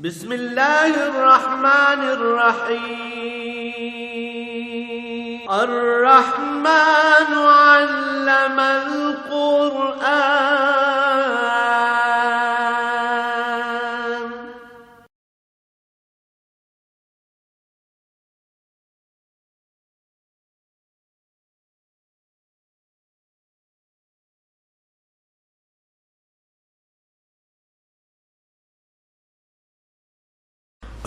بسم اللہ الرحمن الرحیم الرحمن علم القرآن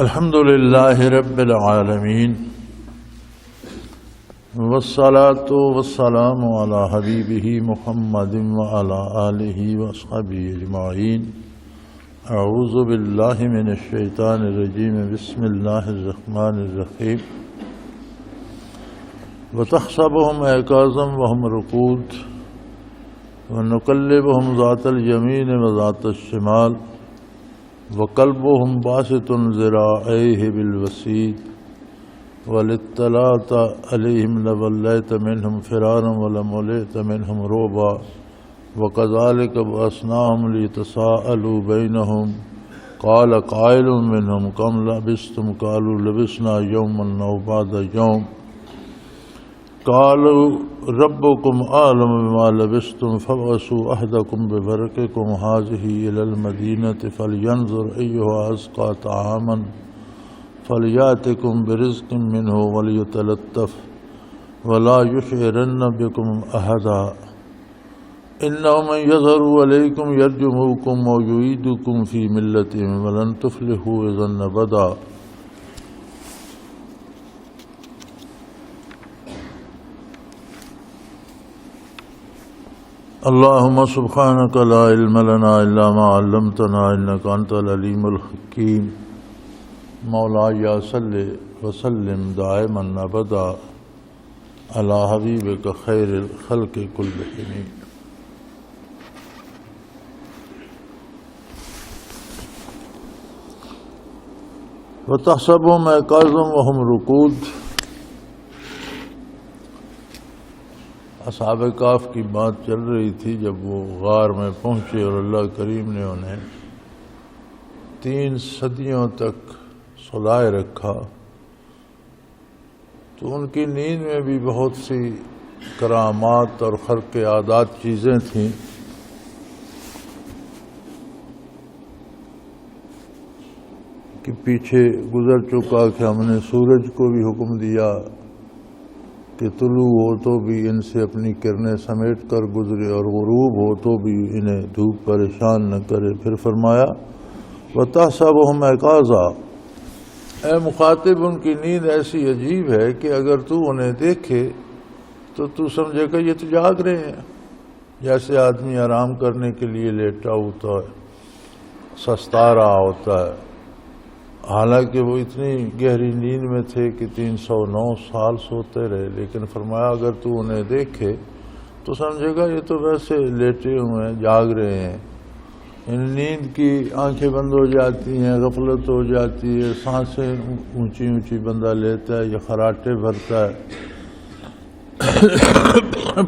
الحمد للہ رب العالمین والصلاة والسلام علی حبیبہ محمد وعلی آلہ وصحبہ اجمعین اعوذ باللہ من الشیطان الرجیم بسم اللہ الرحمن الرحیم وتحسبهم ایقاظا وهم رقود ونقلبهم ذات الیمین وذات الشمال وقلبهم باسط ذراعيه بالوسيد وللطلاة عليهم لوليت منهم فرارا ولملئت منهم رعبا وكذلك بعثناهم ليتساءلوا بينهم قال قائل منهم كم لبثتم قالوا لبثنا يوما أو بعض يوم قالوا ربكم أعلم بما لبثتم فابعثوا أحدكم بورقكم هذه إلى المدينة فلينظر أيها أزكى طعاما فليأتكم برزق منه وليتلطف ولا يشعرن بكم أحدا إنه من يظهر عليكم يرجمكم ويعيدكم في ملتهم ولن تفلحوا إذا أبدا اللهم سبحانك لا علم لنا إلا ما علمتنا إنك أنت العليم الحكيم مولاي صل وسلم دائما أبدا على حبيبك خير الخلق كلهم وتحسبهم أيقاظا وهم رقود اصحاب کہف کی بات چل رہی تھی جب وہ غار میں پہنچے اور اللہ کریم نے انہیں 3 صدیوں تک سلائے رکھا تو ان کی نیند میں بھی بہت سی کرامات اور خرق عادات چیزیں تھیں کہ پیچھے گزر چکا کہ ہم نے سورج کو بھی حکم دیا کہ طلوع ہو تو بھی ان سے اپنی کرنیں سمیٹ کر گزرے اور غروب ہو تو بھی انہیں دھوپ پریشان نہ کرے. پھر فرمایا وَتَحْسَبُهُمْ أَيْقَاظًا، اے مخاطب ان کی نیند ایسی عجیب ہے کہ اگر تو انہیں دیکھے تو سمجھے گا یہ تو جاگ رہے ہیں، جیسے آدمی آرام کرنے کے لیے لیٹا ہوتا ہے، سستا رہا ہوتا ہے، حالانکہ وہ اتنی گہری نیند میں تھے کہ 309 سال سوتے رہے. لیکن فرمایا اگر تو انہیں دیکھے تو سمجھے گا یہ تو ویسے لیٹے ہوئے ہیں، جاگ رہے ہیں. ان نیند کی آنکھیں بند ہو جاتی ہیں، غفلت ہو جاتی ہے، سانسیں اونچی اونچی بندہ لیتا ہے یا خراٹے بھرتا ہے،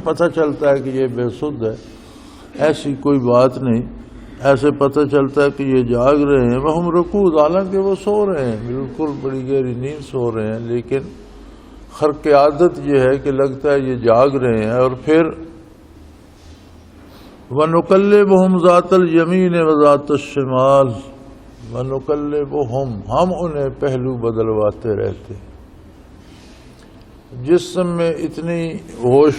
پتہ چلتا ہے کہ یہ بے سدھ ہے. ایسی کوئی بات نہیں، ایسے پتہ چلتا ہے کہ یہ جاگ رہے ہیں. وہم رقود، حالانکہ وہ سو رہے ہیں، بالکل بڑی گہری نیند سو رہے ہیں، لیکن خرق عادت یہ ہے کہ لگتا ہے یہ جاگ رہے ہیں. اور پھر وَنُقَلِّبُهُمْ ذَاتَ الْيَمِينِ وَذَاتَ الشِّمَالِ، وَنُقَلِّبُهُمْ، ہم انہیں پہلو بدلواتے رہتے. جسم میں اتنی ہوش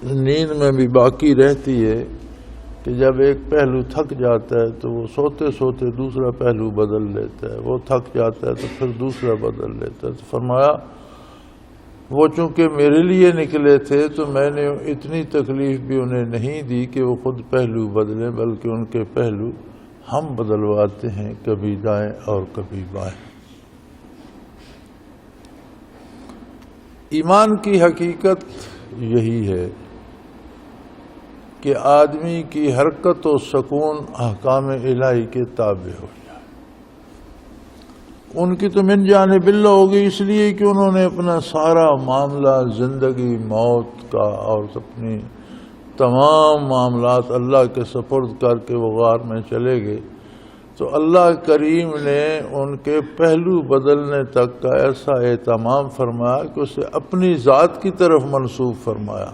نیند میں بھی باقی رہتی ہے کہ جب ایک پہلو تھک جاتا ہے تو وہ سوتے سوتے دوسرا پہلو بدل لیتا ہے، وہ تھک جاتا ہے تو پھر دوسرا بدل لیتا ہے. تو فرمایا وہ چونکہ میرے لیے نکلے تھے تو میں نے اتنی تکلیف بھی انہیں نہیں دی کہ وہ خود پہلو بدلیں، بلکہ ان کے پہلو ہم بدلواتے ہیں، کبھی دائیں اور کبھی بائیں. ایمان کی حقیقت یہی ہے کہ آدمی کی حرکت و سکون احکام الہی کے تابع ہو جائے. ان کی تو من جانب اللہ ہوگی، اس لیے کہ انہوں نے اپنا سارا معاملہ زندگی موت کا اور اپنی تمام معاملات اللہ کے سپرد کر کے وہ غار میں چلے گئے. تو اللہ کریم نے ان کے پہلو بدلنے تک کا ایسا اہتمام فرمایا کہ اسے اپنی ذات کی طرف منسوب فرمایا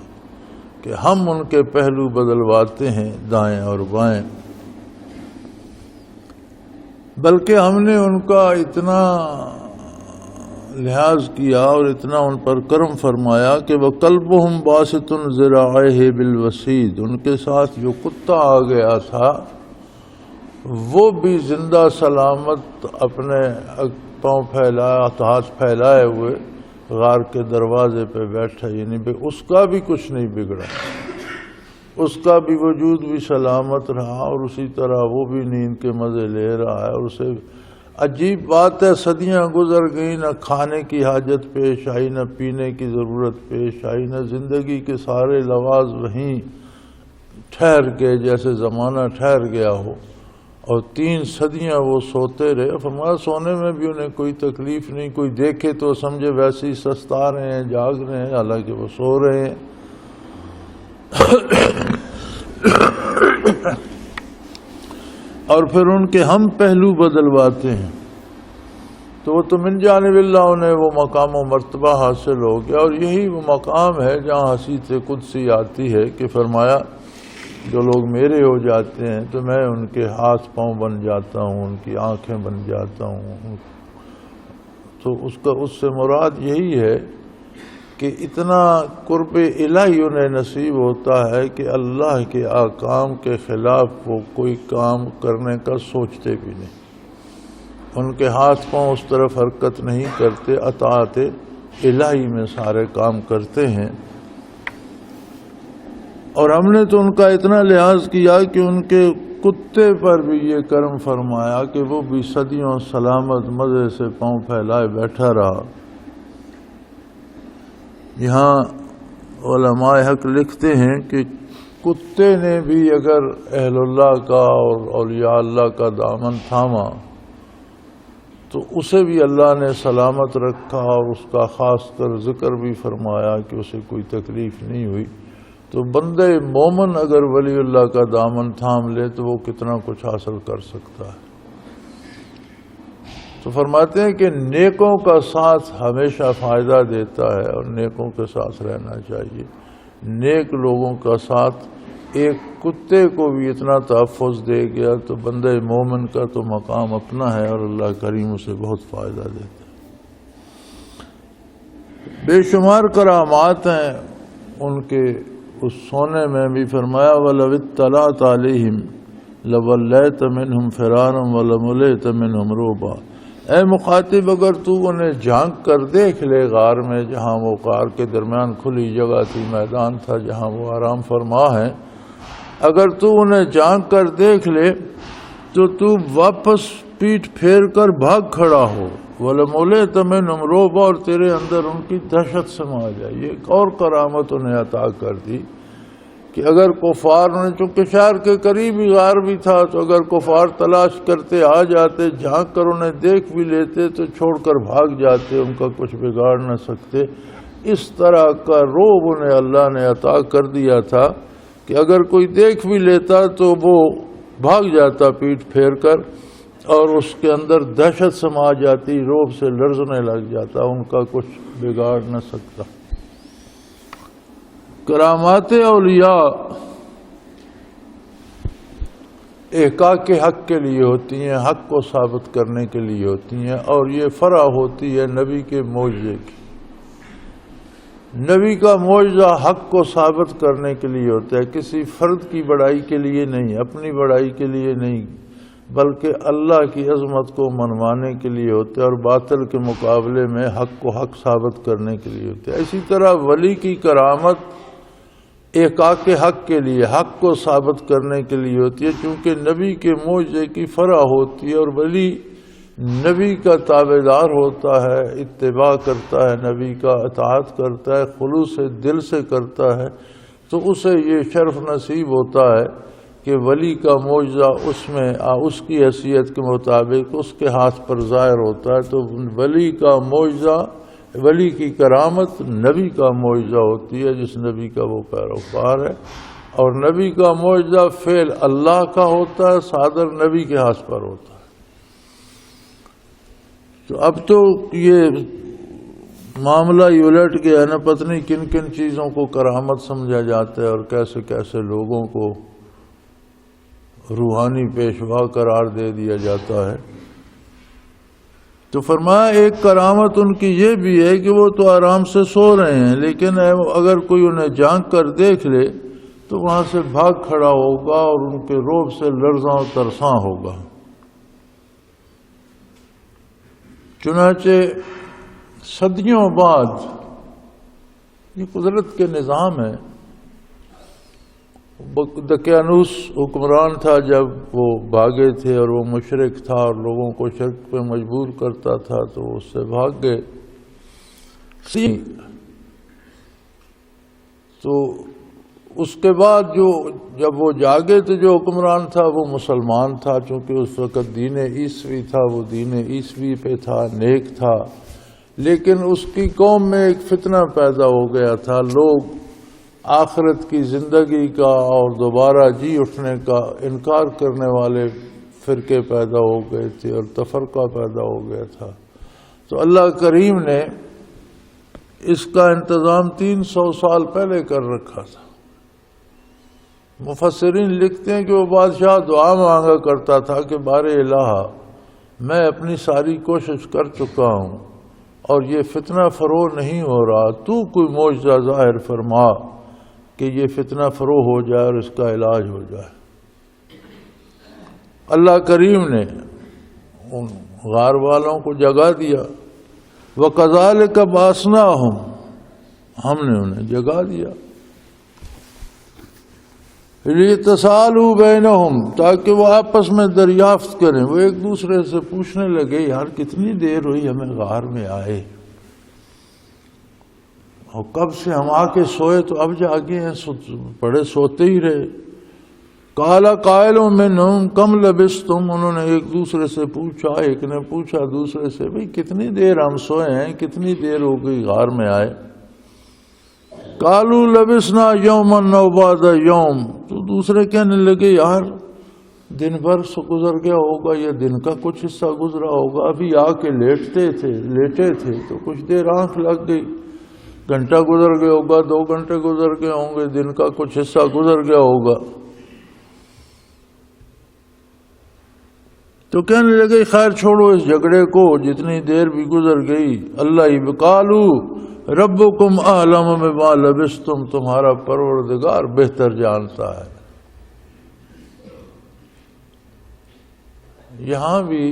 کہ ہم ان کے پہلو بدلواتے ہیں دائیں اور بائیں، بلکہ ہم نے ان کا اتنا لحاظ کیا اور اتنا ان پر کرم فرمایا کہ وَقَلْبُهُمْ بَاسِطٌ ذِرَاعَيْهِ بِالْوَسِيدِ، ان کے ساتھ جو کتا آ گیا تھا وہ بھی زندہ سلامت اپنے پاؤں پھیلایا، ہاتھ پھیلائے ہوئے غار کے دروازے پہ بیٹھا، یعنی اس کا بھی کچھ نہیں بگڑا، اس کا بھی وجود بھی سلامت رہا، اور اسی طرح وہ بھی نیند کے مزے لے رہا ہے۔ اور اسے عجیب بات ہے، صدیاں گزر گئیں، نہ کھانے کی حاجت پیش آئی، نہ پینے کی ضرورت پیش آئی، نہ زندگی کے سارے لواز وہیں ٹھہر گئے جیسے زمانہ ٹھہر گیا ہو، اور 3 صدیاں وہ سوتے رہے۔ فرمایا سونے میں بھی انہیں کوئی تکلیف نہیں، کوئی دیکھے تو سمجھے ویسے ہی سستا رہے ہیں، جاگ رہے ہیں، حالانکہ وہ سو رہے ہیں۔ اور پھر ان کے ہم پہلو بدلواتے ہیں، تو وہ تو من جانب اللہ انہیں وہ مقام و مرتبہ حاصل ہو گیا۔ اور یہی وہ مقام ہے جہاں حدیث قدسی آتی ہے کہ فرمایا جو لوگ میرے ہو جاتے ہیں تو میں ان کے ہاتھ پاؤں بن جاتا ہوں، ان کی آنکھیں بن جاتا ہوں۔ تو اس سے مراد یہی ہے کہ اتنا قرب الہی انہیں نصیب ہوتا ہے کہ اللہ کے احکام کے خلاف وہ کوئی کام کرنے کا سوچتے بھی نہیں، ان کے ہاتھ پاؤں اس طرف حرکت نہیں کرتے، اطاعت الہی میں سارے کام کرتے ہیں۔ اور ہم نے تو ان کا اتنا لحاظ کیا کہ ان کے کتے پر بھی یہ کرم فرمایا کہ وہ بھی صدیوں سلامت مزے سے پاؤں پھیلائے بیٹھا رہا۔ یہاں علماء حق لکھتے ہیں کہ کتے نے بھی اگر اہل اللہ کا اور اولیاء اللہ کا دامن تھاما تو اسے بھی اللہ نے سلامت رکھا، اور اس کا خاص کر ذکر بھی فرمایا کہ اسے کوئی تکلیف نہیں ہوئی۔ تو بندے مومن اگر ولی اللہ کا دامن تھام لے تو وہ کتنا کچھ حاصل کر سکتا ہے۔ تو فرماتے ہیں کہ نیکوں کا ساتھ ہمیشہ فائدہ دیتا ہے، اور نیکوں کے ساتھ رہنا چاہیے۔ نیک لوگوں کا ساتھ ایک کتے کو بھی اتنا تحفظ دے گیا تو بندے مومن کا تو مقام اپنا ہے، اور اللہ کریم اسے بہت فائدہ دیتا ہے۔ بے شمار کرامات ہیں ان کے اس سونے میں بھی۔ فرمایا وَلَوِ اطَّلَعْتَ عَلَيْهِمْ لَوَلَّيْتَ مِنْهُمْ فِرَارًا وَلَمُلِئْتَ مِنْهُمْ رُعْبًا۔ اے مخاطب اگر تو انہیں جھانک کر دیکھ لے غار میں، جہاں وہ غار کے درمیان کھلی جگہ تھی، میدان تھا جہاں وہ آرام فرما ہیں، اگر تو انہیں جھانک کر دیکھ لے تو تو واپس پیٹھ پھیر کر بھاگ کھڑا ہو۔ وَلَمُلِئْتَ مِنْهُمْ رُعْبًا، اور تیرے اندر ان کی دہشت سما جائے۔ یہ ایک اور کرامت انہیں عطا کر دی کہ اگر کفار نے، چونکہ شہر کے قریب ہی غار بھی تھا، تو اگر کفار تلاش کرتے آ جاتے، جھانک کر انہیں دیکھ بھی لیتے تو چھوڑ کر بھاگ جاتے، ان کا کچھ بگاڑ نہ سکتے۔ اس طرح کا رعب انہیں اللہ نے عطا کر دیا تھا کہ اگر کوئی دیکھ بھی لیتا تو وہ بھاگ جاتا پیٹھ پھیر کر، اور اس کے اندر دہشت سما جاتی، رعب سے لرزنے لگ جاتا، ان کا کچھ بگاڑ نہ سکتا۔ کرامات اولیاء احقاق حق کے لیے ہوتی ہیں، حق کو ثابت کرنے کے لیے ہوتی ہیں، اور یہ فرع ہوتی ہے نبی کے معجزے کی۔ نبی کا معجزہ حق کو ثابت کرنے کے لیے ہوتا ہے، کسی فرد کی بڑائی کے لیے نہیں، اپنی بڑائی کے لیے نہیں، بلکہ اللہ کی عظمت کو منوانے کے لیے ہوتے ہیں، اور باطل کے مقابلے میں حق کو حق ثابت کرنے کے لیے ہوتے ہیں۔ اسی طرح ولی کی کرامت احقاق حق کے لیے، حق کو ثابت کرنے کے لیے ہوتی ہے، چونکہ نبی کے معجزے کی فرع ہوتی ہے، اور ولی نبی کا تابعدار ہوتا ہے، اتباع کرتا ہے، نبی کا اطاعت کرتا ہے، خلوص دل سے کرتا ہے، تو اسے یہ شرف نصیب ہوتا ہے کہ ولی کا معجزہ اس میں اس کی حیثیت کے مطابق اس کے ہاتھ پر ظاہر ہوتا ہے۔ تو ولی کا معجزہ، ولی کی کرامت نبی کا معجزہ ہوتی ہے، جس نبی کا وہ پیروکار ہے، اور نبی کا معجزہ فعل اللہ کا ہوتا ہے، صادر نبی کے ہاتھ پر ہوتا ہے۔ تو اب تو یہ معاملہ ہی الٹ گیا نا، پتہ نہیں کن کن چیزوں کو کرامت سمجھا جاتا ہے اور کیسے کیسے لوگوں کو روحانی پیشوا قرار دے دیا جاتا ہے۔ تو فرمایا ایک کرامت ان کی یہ بھی ہے کہ وہ تو آرام سے سو رہے ہیں، لیکن اگر کوئی انہیں جھانک کر دیکھ لے تو وہاں سے بھاگ کھڑا ہوگا اور ان کے رعب سے لرزاں و ترساں ہوگا۔ چنانچہ صدیوں بعد یہ قدرت کے نظام ہے، دقیانوس حکمران تھا جب وہ بھاگے تھے اور وہ مشرک تھا اور لوگوں کو شرک پہ مجبور کرتا تھا تو اس سے بھاگ گئے۔ تو اس کے بعد جب وہ جاگے تو جو حکمران تھا وہ مسلمان تھا، چونکہ اس وقت دین عیسوی تھا، وہ دین عیسوی پہ تھا، نیک تھا، لیکن اس کی قوم میں ایک فتنہ پیدا ہو گیا تھا۔ لوگ آخرت کی زندگی کا اور دوبارہ جی اٹھنے کا انکار کرنے والے فرقے پیدا ہو گئے تھے اور تفرقہ پیدا ہو گیا تھا۔ تو اللہ کریم نے اس کا انتظام 300 سال پہلے کر رکھا تھا۔ مفسرین لکھتے ہیں کہ وہ بادشاہ دعا مانگا کرتا تھا کہ بار الہ میں اپنی ساری کوشش کر چکا ہوں اور یہ فتنہ فروغ نہیں ہو رہا، تو کوئی معجزہ ظاہر فرما کہ یہ فتنہ فروغ ہو جائے اور اس کا علاج ہو جائے۔ اللہ کریم نے ان غار والوں کو جگا دیا، وَكَذَلِكَ بَعَثْنَاهُمْ، ہم نے انہیں جگا دیا، لِيَتَسَاءَلُوا بَيْنَهُمْ، تاکہ وہ آپس میں دریافت کریں۔ وہ ایک دوسرے سے پوچھنے لگے یار کتنی دیر ہوئی ہمیں غار میں آئے، اور کب سے ہم آ کے سوئے تو اب جاگے ہیں، بڑے سوتے ہی رہے۔ قَالَ قَائِلٌ مِّنْهُمْ كَمْ لَبِثْتُمْ، انہوں نے ایک دوسرے سے پوچھا، ایک نے پوچھا دوسرے سے بھئی کتنی دیر ہم سوئے ہیں، کتنی دیر ہو گئی غار میں آئے۔ قَالُوا لَبِثْنَا يَوْمًا أَوْ بَعْضَ يَوْمٍ، تو دوسرے کہنے لگے یار دن بھر سے گزر گیا ہوگا یا دن کا کچھ حصہ گزرا ہوگا، ابھی آ کے لیٹے تھے تو کچھ دیر آنکھ لگ گئی، گھنٹہ گزر گیا ہوگا، 2 گھنٹے گزر گئے ہوں گے، دن کا کچھ حصہ گزر گیا ہوگا۔ تو کہنے لگے خیر چھوڑو اس جھگڑے کو، جتنی دیر بھی گزر گئی اللہ ہی بقالو ربکم اعلم بما لبثتم، تمہارا پروردگار بہتر جانتا ہے۔ یہاں بھی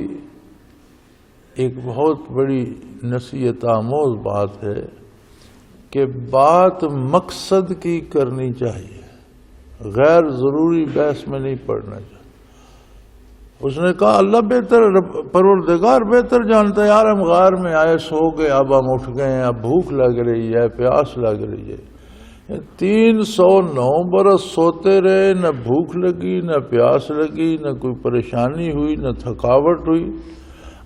ایک بہت بڑی نصیحت آموز بات ہے کہ بات مقصد کی کرنی چاہیے، غیر ضروری بحث میں نہیں پڑنا چاہیے۔ اس نے کہا اللہ بہتر، پروردگار بہتر جانتا ہے، یار ہم غار میں آئے سو گئے، اب ہم اٹھ گئے ہیں، اب بھوک لگ رہی ہے، پیاس لگ رہی ہے۔ 309 برس سوتے رہے، نہ بھوک لگی نہ پیاس لگی، نہ کوئی پریشانی ہوئی نہ تھکاوٹ ہوئی۔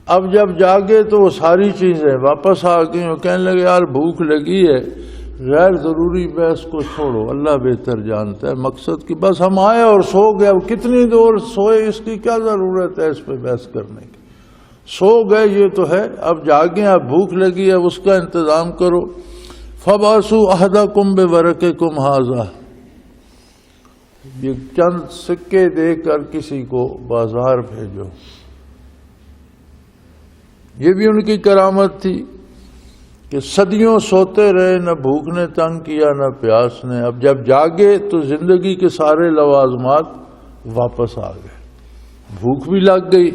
اب جب جاگے تو وہ ساری چیزیں واپس آ گئیں، وہ کہنے لگے یار بھوک لگی ہے، غیر ضروری بحث کو چھوڑو، اللہ بہتر جانتا ہے مقصد کی، بس ہم آئے اور سو گئے، اب کتنی دور سوئے اس کی کیا ضرورت ہے اس پہ بحث کرنے کی، سو گئے یہ تو ہے، اب جاگیں، اب بھوک لگی ہے اس کا انتظام کرو۔ فَبَعْثُوا أَحَدَكُمْ بِوَرَقِكُمْ هَٰذَا، یہ چند سکے دے کر کسی کو بازار بھیجو۔ یہ بھی ان کی کرامت تھی کہ صدیوں سوتے رہے، نہ بھوک نے تنگ کیا نہ پیاس نے، اب جب جاگے تو زندگی کے سارے لوازمات واپس آ گئے، بھوک بھی لگ گئی۔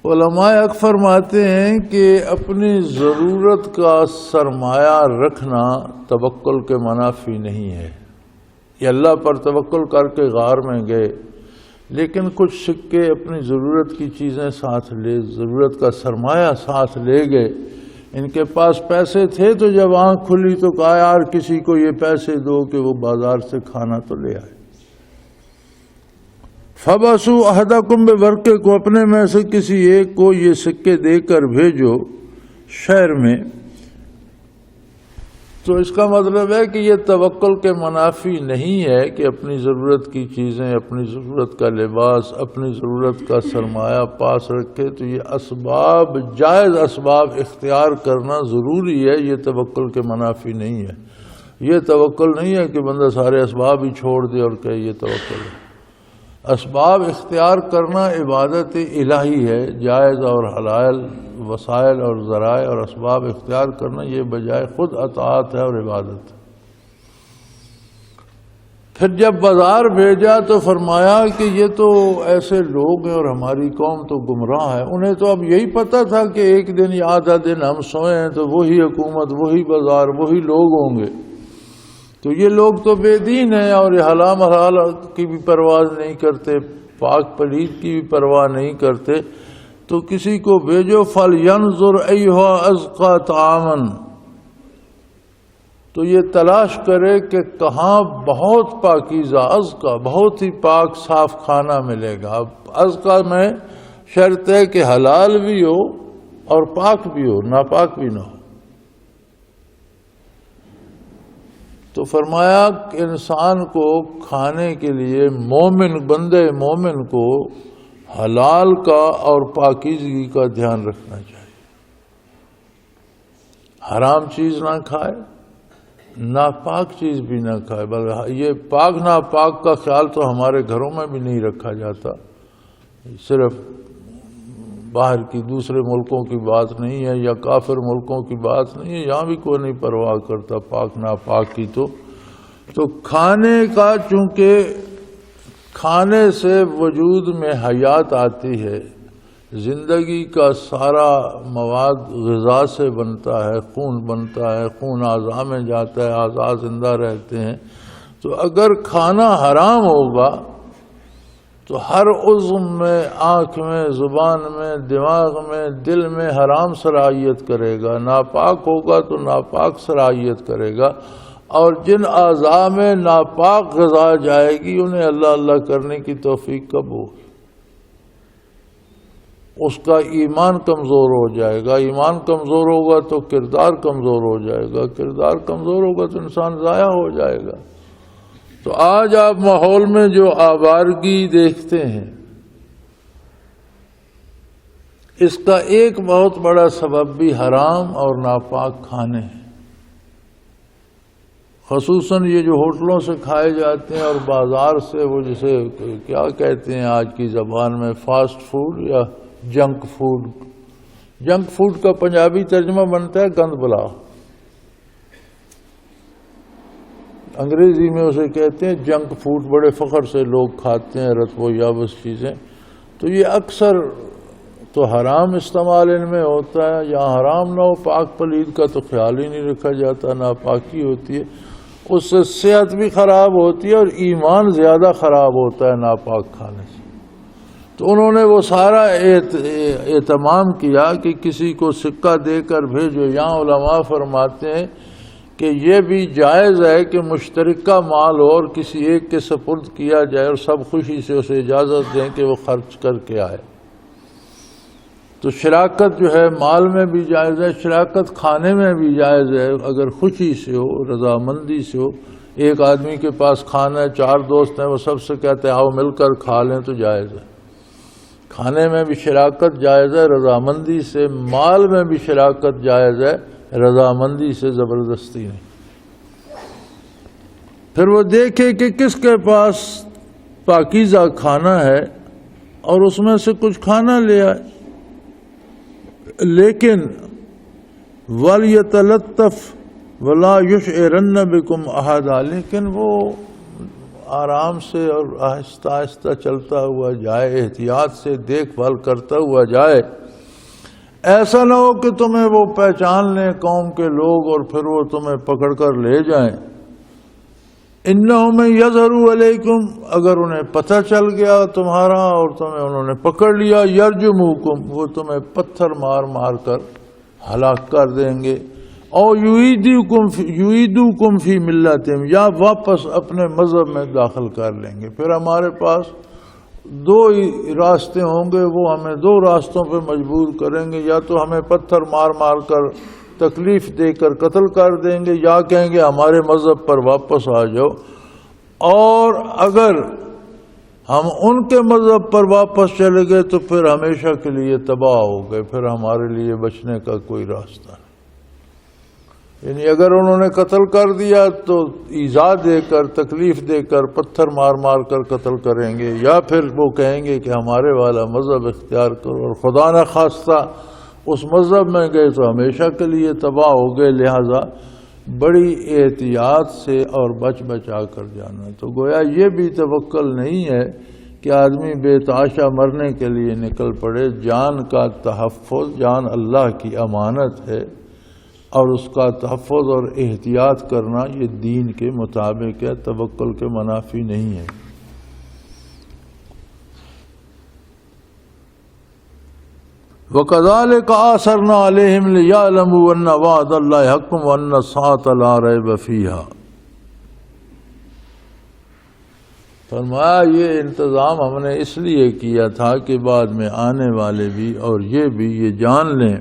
علماء حق فرماتے ہیں کہ اپنی ضرورت کا سرمایہ رکھنا توکل کے منافی نہیں ہے۔ یہ اللہ پر توکل کر کے غار میں گئے، لیکن کچھ سکے اپنی ضرورت کی چیزیں ساتھ لے، ضرورت کا سرمایہ ساتھ لے گئے۔ ان کے پاس پیسے تھے تو جب آنکھ کھلی تو کہا یار کسی کو یہ پیسے دو کہ وہ بازار سے کھانا تو لے آئے۔ فَبَعْثُوا أَحَدَكُمْ بِوَرَقِكُمْ، اپنے میں سے کسی ایک کو یہ سکے دے کر بھیجو شہر میں، تو اس کا مطلب ہے کہ یہ توکل کے منافی نہیں ہے کہ اپنی ضرورت کی چیزیں، اپنی ضرورت کا لباس، اپنی ضرورت کا سرمایہ پاس رکھے، تو یہ اسباب، جائز اسباب اختیار کرنا ضروری ہے، یہ توکل کے منافی نہیں ہے۔ یہ توکل نہیں ہے کہ بندہ سارے اسباب ہی چھوڑ دے اور کہے یہ توکل ہے۔ اسباب اختیار کرنا عبادت الہی ہے، جائز اور حلال وسائل اور ذرائع اور اسباب اختیار کرنا یہ بجائے خود اطاعت ہے اور عبادت ہے۔ پھر جب بازار بھیجا تو فرمایا کہ یہ تو ایسے لوگ ہیں اور ہماری قوم تو گمراہ ہے، انہیں تو اب یہی پتہ تھا کہ ایک دن یا آدھا دن ہم سوئے ہیں تو وہی حکومت، وہی بازار، وہی لوگ ہوں گے، تو یہ لوگ تو بے دین ہیں اور یہ حلال حلال کی بھی پرواہ نہیں کرتے، پاک پلید کی بھی پرواہ نہیں کرتے، تو کسی کو بھیجو فَلْيَنْظُرْ أَيُّهَا أَزْكَىٰ طَعَامًا، تو یہ تلاش کرے کہ کہاں بہت پاکیزہ، ازکا، بہت ہی پاک صاف کھانا ملے گا۔ اب ازکا میں شرط ہے کہ حلال بھی ہو اور پاک بھی ہو، ناپاک بھی نہ ہو۔ تو فرمایا کہ انسان کو کھانے کے لیے مومن، بندے مومن کو حلال کا اور پاکیزگی کا دھیان رکھنا چاہیے، حرام چیز نہ کھائے، ناپاک چیز بھی نہ کھائے، بلکہ یہ پاک ناپاک کا خیال تو ہمارے گھروں میں بھی نہیں رکھا جاتا، صرف باہر کی دوسرے ملکوں کی بات نہیں ہے یا کافر ملکوں کی بات نہیں ہے، یہاں بھی کوئی نہیں پرواہ کرتا پاک ناپاک کی۔ تو کھانے کا، چونکہ کھانے سے وجود میں حیات آتی ہے، زندگی کا سارا مواد غذا سے بنتا ہے، خون بنتا ہے، خون اعضاء میں جاتا ہے، اعضاء زندہ رہتے ہیں، تو اگر کھانا حرام ہوگا تو ہر عضو میں، آنکھ میں، زبان میں، دماغ میں، دل میں حرام صلاحیت کرے گا، ناپاک ہوگا تو ناپاک صلاحیت کرے گا، اور جن اعضاء میں ناپاک غذا جائے گی انہیں اللہ اللہ کرنے کی توفیق کب ہوگی؟ اس کا ایمان کمزور ہو جائے گا، ایمان کمزور ہوگا تو کردار کمزور ہو جائے گا، کردار کمزور ہوگا تو انسان ضائع ہو جائے گا۔ تو آج آپ ماحول میں جو آوارگی دیکھتے ہیں، اس کا ایک بہت بڑا سبب بھی حرام اور ناپاک کھانے ہیں، خصوصاً یہ جو ہوٹلوں سے کھائے جاتے ہیں اور بازار سے، وہ جسے کیا کہتے ہیں آج کی زبان میں، فاسٹ فوڈ یا جنک فوڈ۔ جنک فوڈ کا پنجابی ترجمہ بنتا ہے گند بلا، انگریزی میں اسے کہتے ہیں جنک فوڈ، بڑے فخر سے لوگ کھاتے ہیں رتب و یابس چیزیں۔ تو یہ اکثر تو حرام استعمال ان میں ہوتا ہے، یہاں حرام نہ ہو، پاک پلید کا تو خیال ہی نہیں رکھا جاتا، ناپاکی ہوتی ہے، اس سے صحت بھی خراب ہوتی ہے اور ایمان زیادہ خراب ہوتا ہے ناپاک کھانے سے۔ تو انہوں نے وہ سارا اہتمام کیا کہ کسی کو سکہ دے کر بھیجو۔ یہاں علماء فرماتے ہیں کہ یہ بھی جائز ہے کہ مشترکہ مال اور کسی ایک کے سپرد کیا جائے اور سب خوشی سے اسے اجازت دیں کہ وہ خرچ کر کے آئے۔ تو شراکت جو ہے مال میں بھی جائز ہے، شراکت کھانے میں بھی جائز ہے، اگر خوشی سے ہو، رضامندی سے ہو۔ ایک آدمی کے پاس کھانا ہے، 4 دوست ہیں، وہ سب سے کہتے ہیں آؤ مل کر کھا لیں، تو جائز ہے۔ کھانے میں بھی شراکت جائز ہے رضامندی سے، مال میں بھی شراکت جائز ہے رضامندی سے، زبردستی نہیں۔ پھر وہ دیکھے کہ کس کے پاس پاکیزہ کھانا ہے اور اس میں سے کچھ کھانا لے آئے، لیکن وَلْيَتَلَطَّفْ وَلَا يُشْعِرَنَّ بِكُمْ أَحَدًا، لیکن وہ آرام سے اور آہستہ آہستہ چلتا ہوا جائے، احتیاط سے دیکھ بھال کرتا ہوا جائے، ایسا نہ ہو کہ تمہیں وہ پہچان لیں قوم کے لوگ اور پھر وہ تمہیں پکڑ کر لے جائیں۔ اِنَّهُمْ يَظْهَرُوا عَلَيْكُمْ، اگر انہیں پتہ چل گیا تمہارا اور تمہیں انہوں نے پکڑ لیا، يَرْجُمُوكُمْ، وہ تمہیں پتھر مار مار کر ہلاک کر دیں گے، اور يُعِيدُوكُمْ فِي مِلَّتِهِمْ، یا واپس اپنے مذہب میں داخل کر لیں گے۔ پھر ہمارے پاس 2 ہی راستے ہوں گے، وہ ہمیں 2 راستوں پہ مجبور کریں گے، یا تو ہمیں پتھر مار مار کر تکلیف دے کر قتل کر دیں گے یا کہیں گے ہمارے مذہب پر واپس آ جاؤ، اور اگر ہم ان کے مذہب پر واپس چلے گئے تو پھر ہمیشہ کے لیے تباہ ہو گئے، پھر ہمارے لیے بچنے کا کوئی راستہ نہیں۔ یعنی اگر انہوں نے قتل کر دیا تو ایذا دے کر، تکلیف دے کر، پتھر مار مار کر قتل کریں گے، یا پھر وہ کہیں گے کہ ہمارے والا مذہب اختیار کرو، اور خدا نہ خواستہ اس مذہب میں گئے تو ہمیشہ کے لیے تباہ ہو گئے۔ لہذا بڑی احتیاط سے اور بچ بچا کر جانا۔ تو گویا یہ بھی توکل نہیں ہے کہ آدمی بے تحاشا مرنے کے لیے نکل پڑے۔ جان کا تحفظ، جان اللہ کی امانت ہے، اور اس کا تحفظ اور احتیاط کرنا یہ دین کے مطابق ہے، توکل کے منافی نہیں ہے۔ وَكَذَلِكَ آثَرْنَا عَلَيْهِمْ لِيَعْلَمُوا أَنَّ وَعْدَ اللَّهِ حَقٌّ وَأَنَّ السَّاعَةَ لَا رَيْبَ فِيهَا۔ فرمایا یہ انتظام ہم نے اس لیے کیا تھا کہ بعد میں آنے والے بھی اور یہ بھی یہ جان لیں،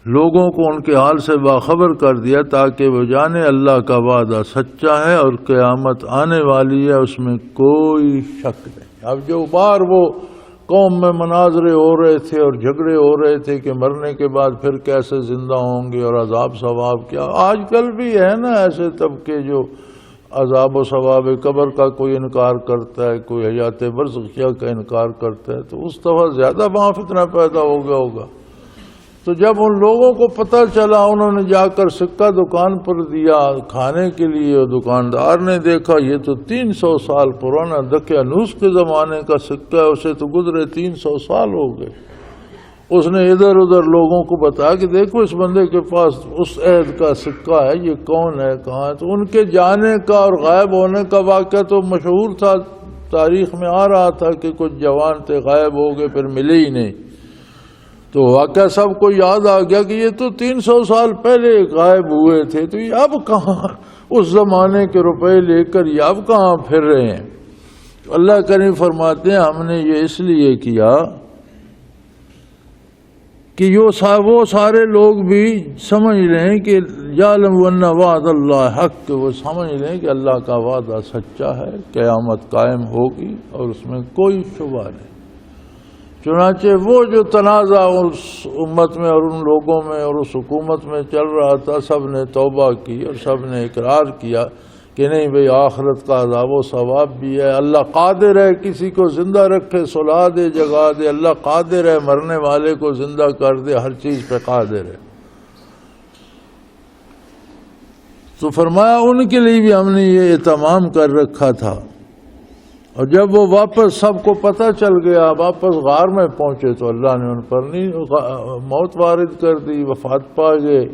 لوگوں کو ان کے حال سے باخبر کر دیا تاکہ وہ جانے اللہ کا وعدہ سچا ہے اور قیامت آنے والی ہے، اس میں کوئی شک نہیں۔ اب جو بار وہ قوم میں مناظرے ہو رہے تھے اور جھگڑے ہو رہے تھے کہ مرنے کے بعد پھر کیسے زندہ ہوں گے اور عذاب ثواب کیا، آج کل بھی ہے نا ایسے طبقے جو عذاب و ثواب قبر کا کوئی انکار کرتا ہے، کوئی حیات برزخیہ کا انکار کرتا ہے، تو اس دفعہ زیادہ وہاں فتنہ پیدا ہو گیا ہوگا۔ تو جب ان لوگوں کو پتہ چلا، انہوں نے جا کر سکہ دکان پر دیا کھانے کے لیے، اور دکاندار نے دیکھا یہ تو 300 سال پرانا دقیانوس کے زمانے کا سکہ ہے، اسے تو گزرے 300 سال ہو گئے۔ اس نے ادھر ادھر لوگوں کو بتایا کہ دیکھو اس بندے کے پاس اس عہد کا سکہ ہے، یہ کون ہے، کہاں ہے۔ تو ان کے جانے کا اور غائب ہونے کا واقعہ تو مشہور تھا، تاریخ میں آ رہا تھا کہ کچھ جوان تھے غائب ہو گئے، پھر ملے ہی نہیں۔ تو واقعہ سب کو یاد آ گیا کہ یہ تو 300 سال پہلے غائب ہوئے تھے، تو یہ اب کہاں اس زمانے کے روپے لے کر یہ اب کہاں پھر رہے ہیں۔ اللہ کریم فرماتے ہیں ہم نے یہ اس لیے کیا کہ وہ سارے لوگ بھی سمجھ لیں کہ یعلم ان وعد اللہ حق، کہ وہ سمجھ لیں کہ اللہ کا وعدہ سچا ہے، قیامت قائم ہوگی اور اس میں کوئی شبہ نہیں۔ چنانچہ وہ جو تنازع اس امت میں اور ان لوگوں میں اور اس حکومت میں چل رہا تھا، سب نے توبہ کی اور سب نے اقرار کیا کہ نہیں بھئی آخرت کا عذاب و ثواب بھی ہے، اللہ قادر ہے کسی کو زندہ رکھے، سلا دے، جگا دے، اللہ قادر ہے مرنے والے کو زندہ کر دے، ہر چیز پہ قادر ہے۔ تو فرمایا ان کے لیے بھی ہم نے یہ اہتمام کر رکھا تھا۔ اور جب وہ واپس سب کو پتہ چل گیا، واپس غار میں پہنچے تو اللہ نے ان پر موت وارد کر دی، وفات پا گئے۔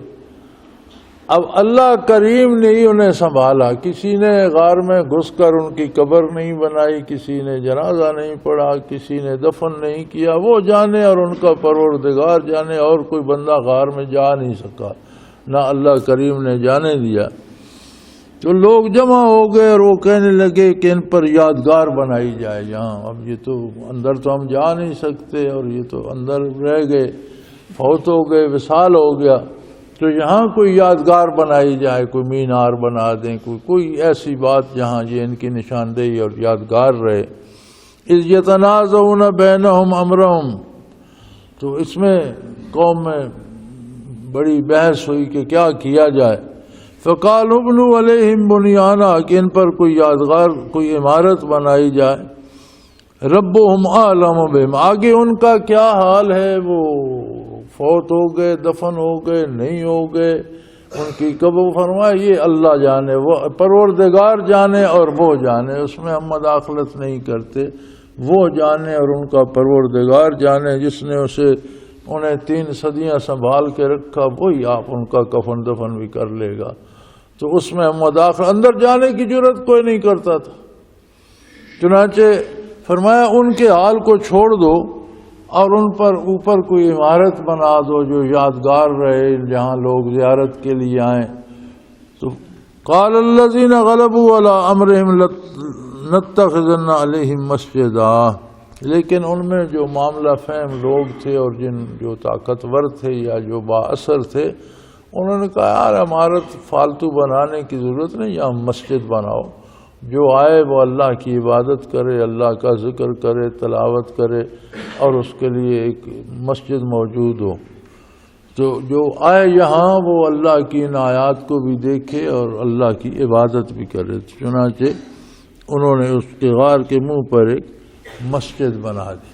اب اللہ کریم نے ہی انہیں سنبھالا، کسی نے غار میں گھس کر ان کی قبر نہیں بنائی، کسی نے جنازہ نہیں پڑھا، کسی نے دفن نہیں کیا، وہ جانے اور ان کا پروردگار جانے، اور کوئی بندہ غار میں جا نہیں سکا، نہ اللہ کریم نے جانے دیا۔ تو لوگ جمع ہو گئے اور وہ کہنے لگے کہ ان پر یادگار بنائی جائے یہاں، اب یہ تو اندر تو ہم جا نہیں سکتے اور یہ تو اندر رہ گئے، فوت ہو گئے، وصال ہو گیا، تو یہاں کوئی یادگار بنائی جائے، کوئی مینار بنا دیں، کوئی ایسی بات جہاں یہ ان کی نشاندہی اور یادگار رہے۔ اذ یتنازعون بینہم امرہم، تو اس میں قوم میں بڑی بحث ہوئی کہ کیا کیا جائے۔ فقالوا ابنوا علیہم بنیانا، کہ ان پر کوئی یادگار، کوئی عمارت بنائی جائے۔ ربهم اعلم بہم، آگے ان کا کیا حال ہے، وہ فوت ہو گئے، دفن ہو گئے، نہیں ہو گئے، ان کی قبر، فرمایا یہ اللہ جانے، وہ پروردگار جانے اور وہ جانے، اس میں ہم مداخلت نہیں کرتے، وہ جانے اور ان کا پروردگار جانے، جس نے انہیں 3 صدیاں سنبھال کے رکھا، وہی آپ ان کا کفن دفن بھی کر لے گا۔ تو اس میں ہم مداخلت، اندر جانے کی جرات کوئی نہیں کرتا تھا۔ چنانچہ فرمایا ان کے حال کو چھوڑ دو اور ان پر اوپر کوئی عمارت بنا دو جو یادگار رہے، جہاں لوگ زیارت کے لیے آئیں۔ تو قال الذین غلبوا علی امرہم لنتخذن علیہم مسجدا، لیکن ان میں جو معاملہ فہم لوگ تھے اور جو طاقتور تھے یا جو با اثر تھے، انہوں نے کہا یار عمارت فالتو بنانے کی ضرورت نہیں، یہاں مسجد بناؤ، جو آئے وہ اللہ کی عبادت کرے، اللہ کا ذکر کرے، تلاوت کرے، اور اس کے لیے ایک مسجد موجود ہو، تو جو آئے یہاں وہ اللہ کی ان آیات کو بھی دیکھے اور اللہ کی عبادت بھی کرے۔ چنانچہ انہوں نے اس کے غار کے منہ پر ایک مسجد بنا دی۔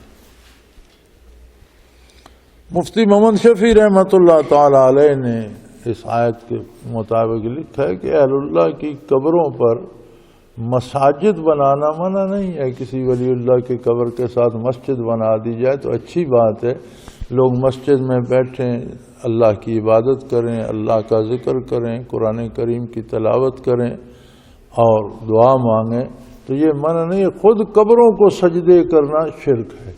مفتی محمد شفیع رحمۃ اللہ تعالی علیہ نے اس آیت کے مطابق لکھا ہے کہ اہل اللہ کی قبروں پر مساجد بنانا منع نہیں ہے، کسی ولی اللہ کے قبر کے ساتھ مسجد بنا دی جائے تو اچھی بات ہے، لوگ مسجد میں بیٹھیں، اللہ کی عبادت کریں، اللہ کا ذکر کریں، قرآن کریم کی تلاوت کریں اور دعا مانگیں، تو یہ منع نہیں ہے۔ خود قبروں کو سجدے کرنا شرک ہے،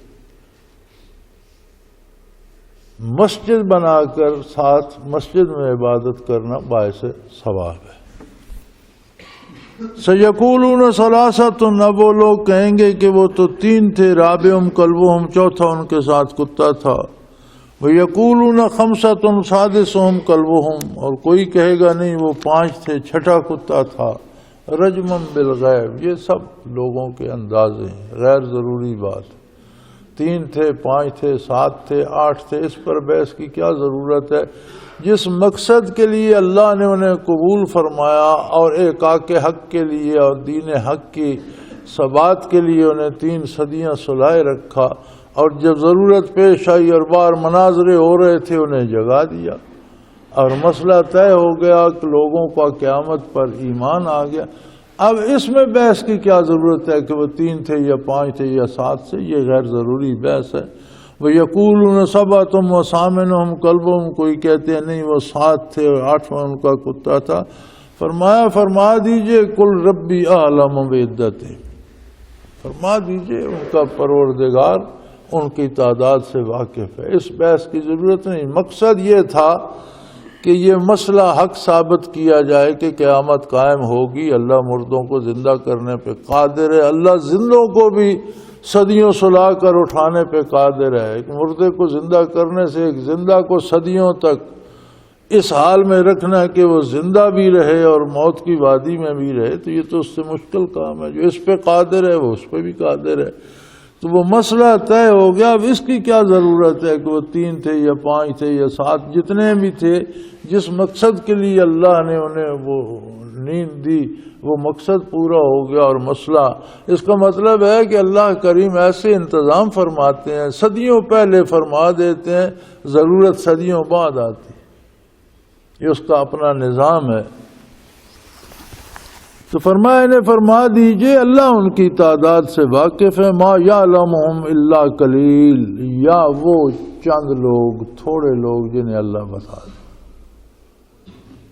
مسجد بنا کر ساتھ مسجد میں عبادت کرنا باعث ثواب ہے۔ سَيَقُولُونَ ثَلَاثَةٌ، اب وہ لوگ کہیں گے کہ وہ تو تین تھے، رابعہم کلبہم، چوتھا ان کے ساتھ کتا تھا، وَيَقُولُونَ خَمْسَةٌ سَادِسُهُمْ كَلْبُهُمْ، اور کوئی کہے گا نہیں وہ پانچ تھے، چھٹا کتا تھا، رجمًا بالغیب، یہ سب لوگوں کے اندازے ہیں، غیر ضروری بات، تین تھے، پانچ تھے، سات تھے، آٹھ تھے، اس پر بحث کی کیا ضرورت ہے؟ جس مقصد کے لیے اللہ نے انہیں قبول فرمایا اور احقاق حق کے لیے اور دین حق کی ثبات کے لیے انہیں 3 صدیاں سلائے رکھا، اور جب ضرورت پیش آئی اور بار مناظرے ہو رہے تھے انہیں جگا دیا، اور مسئلہ طے ہو گیا کہ لوگوں کا قیامت پر ایمان آ گیا۔ اب اس میں بحث کی کیا ضرورت ہے کہ وہ 3 تھے یا 5 تھے یا 7 تھے؟ یہ غیر ضروری بحث ہے۔ وَيَقُولُونَ سَبْعَةٌ وَثَامِنُهُمْ كَلْبُهُمْ، کوئی کہتے ہیں نہیں وہ 7 تھے اور 8واں ان کا کتا تھا۔ فرما دیجئے قُلْ رَبِّي أَعْلَمُ بِعِدَّتِهِمْ، فرما دیجئے ان کا پروردگار ان کی تعداد سے واقف ہے، اس بحث کی ضرورت نہیں۔ مقصد یہ تھا کہ یہ مسئلہ حق ثابت کیا جائے کہ قیامت قائم ہوگی، اللہ مردوں کو زندہ کرنے پہ قادر ہے، اللہ زندوں کو بھی صدیوں سلا کر اٹھانے پہ قادر ہے۔ ایک مردے کو زندہ کرنے سے ایک زندہ کو صدیوں تک اس حال میں رکھنا کہ وہ زندہ بھی رہے اور موت کی وادی میں بھی رہے، تو یہ تو اس سے مشکل کام ہے۔ جو اس پہ قادر ہے وہ اس پہ بھی قادر ہے، تو وہ مسئلہ طے ہو گیا۔ اب اس کی کیا ضرورت ہے کہ وہ 3 تھے یا 5 تھے یا 7، جتنے بھی تھے، جس مقصد کے لیے اللہ نے انہیں وہ نیند دی وہ مقصد پورا ہو گیا، اور مسئلہ اس کا مطلب ہے کہ اللہ کریم ایسے انتظام فرماتے ہیں، صدیوں پہلے فرما دیتے ہیں، ضرورت صدیوں بعد آتی، یہ اس کا اپنا نظام ہے۔ تو فرما دیجئے اللہ ان کی تعداد سے واقف ہے، ما یعلمہم الا قلیل، یا وہ چند لوگ، تھوڑے لوگ جنہیں اللہ بتا دے،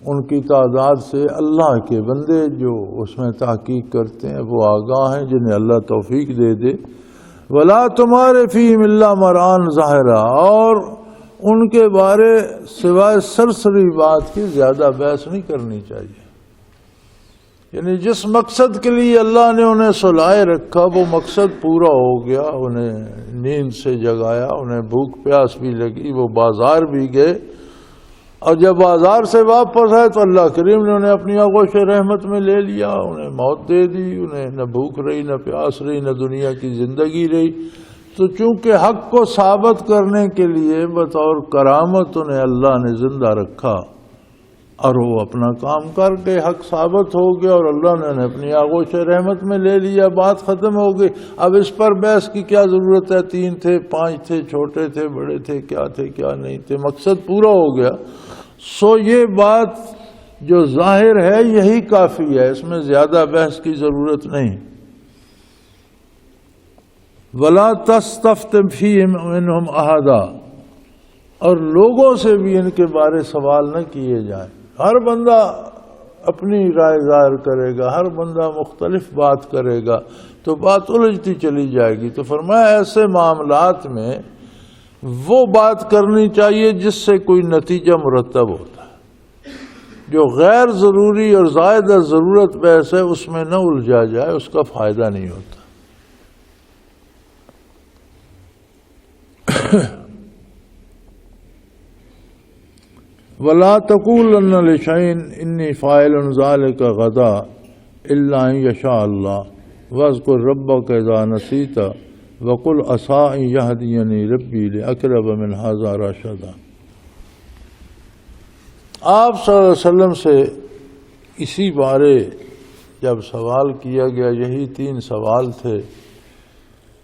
ان کی تعداد سے اللہ کے بندے جو اس میں تحقیق کرتے ہیں وہ آگاہ ہیں، جنہیں اللہ توفیق دے دے۔ ولا تمہارے فیہم الا مرآن ظاہرا، اور ان کے بارے سوائے سرسری بات کی زیادہ بحث نہیں کرنی چاہیے۔ یعنی جس مقصد کے لیے اللہ نے انہیں سلائے رکھا وہ مقصد پورا ہو گیا، انہیں نیند سے جگایا، انہیں بھوک پیاس بھی لگی، وہ بازار بھی گئے، اور جب بازار سے واپس آئے تو اللہ کریم نے انہیں اپنی آغوش رحمت میں لے لیا، انہیں موت دے دی، انہیں نہ بھوک رہی، نہ پیاس رہی، نہ دنیا کی زندگی رہی۔ تو چونکہ حق کو ثابت کرنے کے لیے بطور کرامت انہیں اللہ نے زندہ رکھا، اور وہ اپنا کام کر کے حق ثابت ہو گیا، اور اللہ نے انہیں اپنی آغوش رحمت میں لے لیا، بات ختم ہو گئی۔ اب اس پر بحث کی کیا ضرورت ہے؟ 3 تھے، 5 تھے، چھوٹے تھے، بڑے تھے، کیا تھے کیا نہیں تھے، مقصد پورا ہو گیا۔ سو یہ بات جو ظاہر ہے یہی کافی ہے، اس میں زیادہ بحث کی ضرورت نہیں۔ وَلَا تَسْتَفْتِ فِيهِمْ مِنْهُمْ أَحَدًا، اور لوگوں سے بھی ان کے بارے سوال نہ کیے جائیں۔ ہر بندہ اپنی رائے ظاہر کرے گا، ہر بندہ مختلف بات کرے گا تو بات الجھتی چلی جائے گی۔ تو فرمایا ایسے معاملات میں وہ بات کرنی چاہیے جس سے کوئی نتیجہ مرتب ہوتا ہے، جو غیر ضروری اور زائد ضرورت بحث ہے اس میں نہ الجھا جائے، اس کا فائدہ نہیں ہوتا۔ وَلَا تَقُولَنَّ لِشَيْءٍ إِنِّي فَاعِلٌ ذَلِكَ غَدًا إِلَّا أَن يَشَاءَ اللَّهُ وَاذْكُرْ رَبَّكَ إِذَا نَسِيتَ وَقُلْ عَسَىٰ أَن يَهْدِيَنِي رَبِّي لِأَقْرَبَ مِنْ هَٰذَا رَشَدًا۔ آپ صلی اللہ علیہ وسلم سے اسی بارے جب سوال کیا گیا، یہی 3 سوال تھے،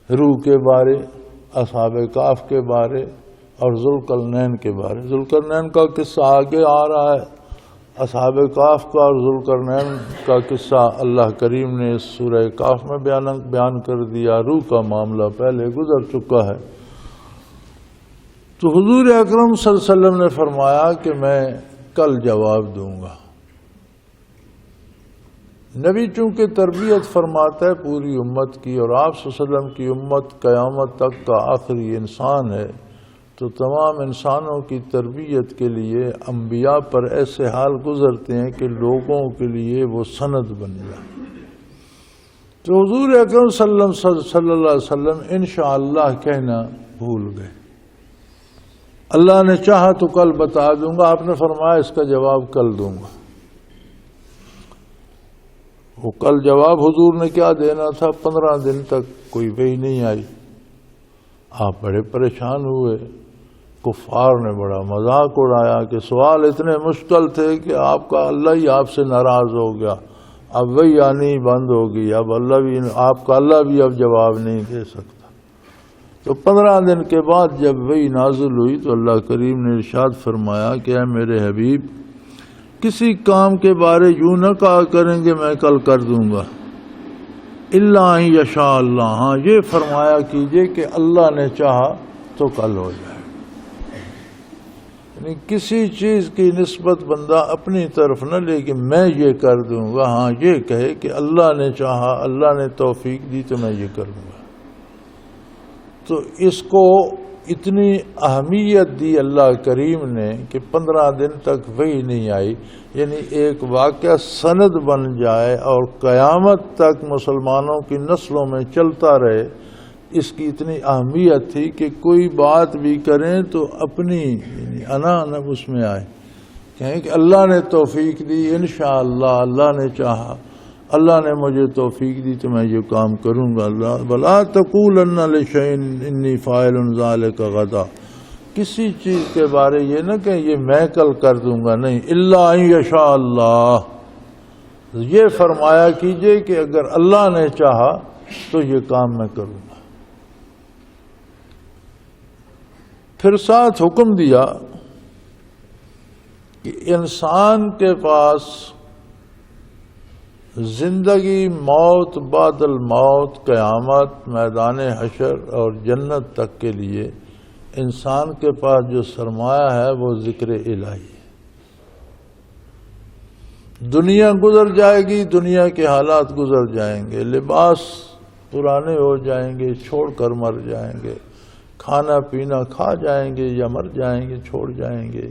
روح کے بارے، اصحاب کہف کے بارے اور ذوالقرنین کے بارے۔ ذوالقرنین کا قصہ آگے آ رہا ہے، اصحاب کہف کا اور ذوالقرنین کا قصہ اللہ کریم نے اس سورہ کہف میں بیان کر دیا۔ روح کا معاملہ پہلے گزر چکا ہے۔ تو حضور اکرم صلی اللہ علیہ وسلم نے فرمایا کہ میں کل جواب دوں گا۔ نبی چونکہ تربیت فرماتا ہے پوری امت کی، اور آپ صلی اللہ علیہ وسلم کی امت قیامت تک کا آخری انسان ہے، تو تمام انسانوں کی تربیت کے لیے انبیاء پر ایسے حال گزرتے ہیں کہ لوگوں کے لیے وہ سند بن جائے۔ تو حضور اکرم صلی اللہ علیہ وسلم انشاءاللہ کہنا بھول گئے۔ اللہ نے چاہا تو کل بتا دوں گا، آپ نے فرمایا اس کا جواب کل دوں گا۔ وہ کل جواب حضور نے کیا دینا تھا؟ 15 دن تک کوئی وحی نہیں آئی۔ آپ بڑے پریشان ہوئے، کفار نے بڑا مذاق اڑایا کہ سوال اتنے مشکل تھے کہ آپ کا اللہ ہی آپ سے ناراض ہو گیا، اب وحی آنی بند ہوگی، اب آپ کا اللہ بھی اب جواب نہیں دے سکتا۔ تو 15 دن کے بعد جب وحی نازل ہوئی تو اللہ کریم نے ارشاد فرمایا کہ اے میرے حبیب، کسی کام کے بارے یوں نہ کہا کریں گے میں کل کر دوں گا، الا ان یشاء اللہ، ہاں یہ فرمایا کیجئے کہ اللہ نے چاہا تو کل ہو جائے۔ یعنی کسی چیز کی نسبت بندہ اپنی طرف نہ لے کہ میں یہ کر دوں گا، ہاں یہ کہے کہ اللہ نے چاہا، اللہ نے توفیق دی تو میں یہ کروں گا۔ تو اس کو اتنی اہمیت دی اللہ کریم نے کہ 15 دن تک وحی نہیں آئی، یعنی ایک واقعہ سند بن جائے اور قیامت تک مسلمانوں کی نسلوں میں چلتا رہے، اس کی اتنی اہمیت تھی کہ کوئی بات بھی کریں تو اپنی یعنی انا اس میں آئے، کہیں کہ اللہ نے توفیق دی، انشاءاللہ اللہ نے چاہا، اللہ نے مجھے توفیق دی تو میں یہ کام کروں گا۔ وَلَا تَقُولَنَّ لِشَيْءٍ إِنِّي فَاعِلٌ ذَلِكَ غَدًا، کسی چیز کے بارے یہ نہ کہ یہ میں کل کر دوں گا، نہیں، إِلَّا أَن يَشَاءَ اللَّهُ، یہ فرمایا کیجئے کہ اگر اللہ نے چاہا تو یہ کام میں کروں گا۔ پھر ساتھ حکم دیا کہ انسان کے پاس زندگی، موت، بعد الموت، قیامت، میدان حشر اور جنت تک کے لیے انسان کے پاس جو سرمایہ ہے وہ ذکر الہی ہے۔ دنیا گزر جائے گی، دنیا کے حالات گزر جائیں گے، لباس پرانے ہو جائیں گے، چھوڑ کر مر جائیں گے، کھانا پینا کھا جائیں گے یا مر جائیں گے، چھوڑ جائیں گے،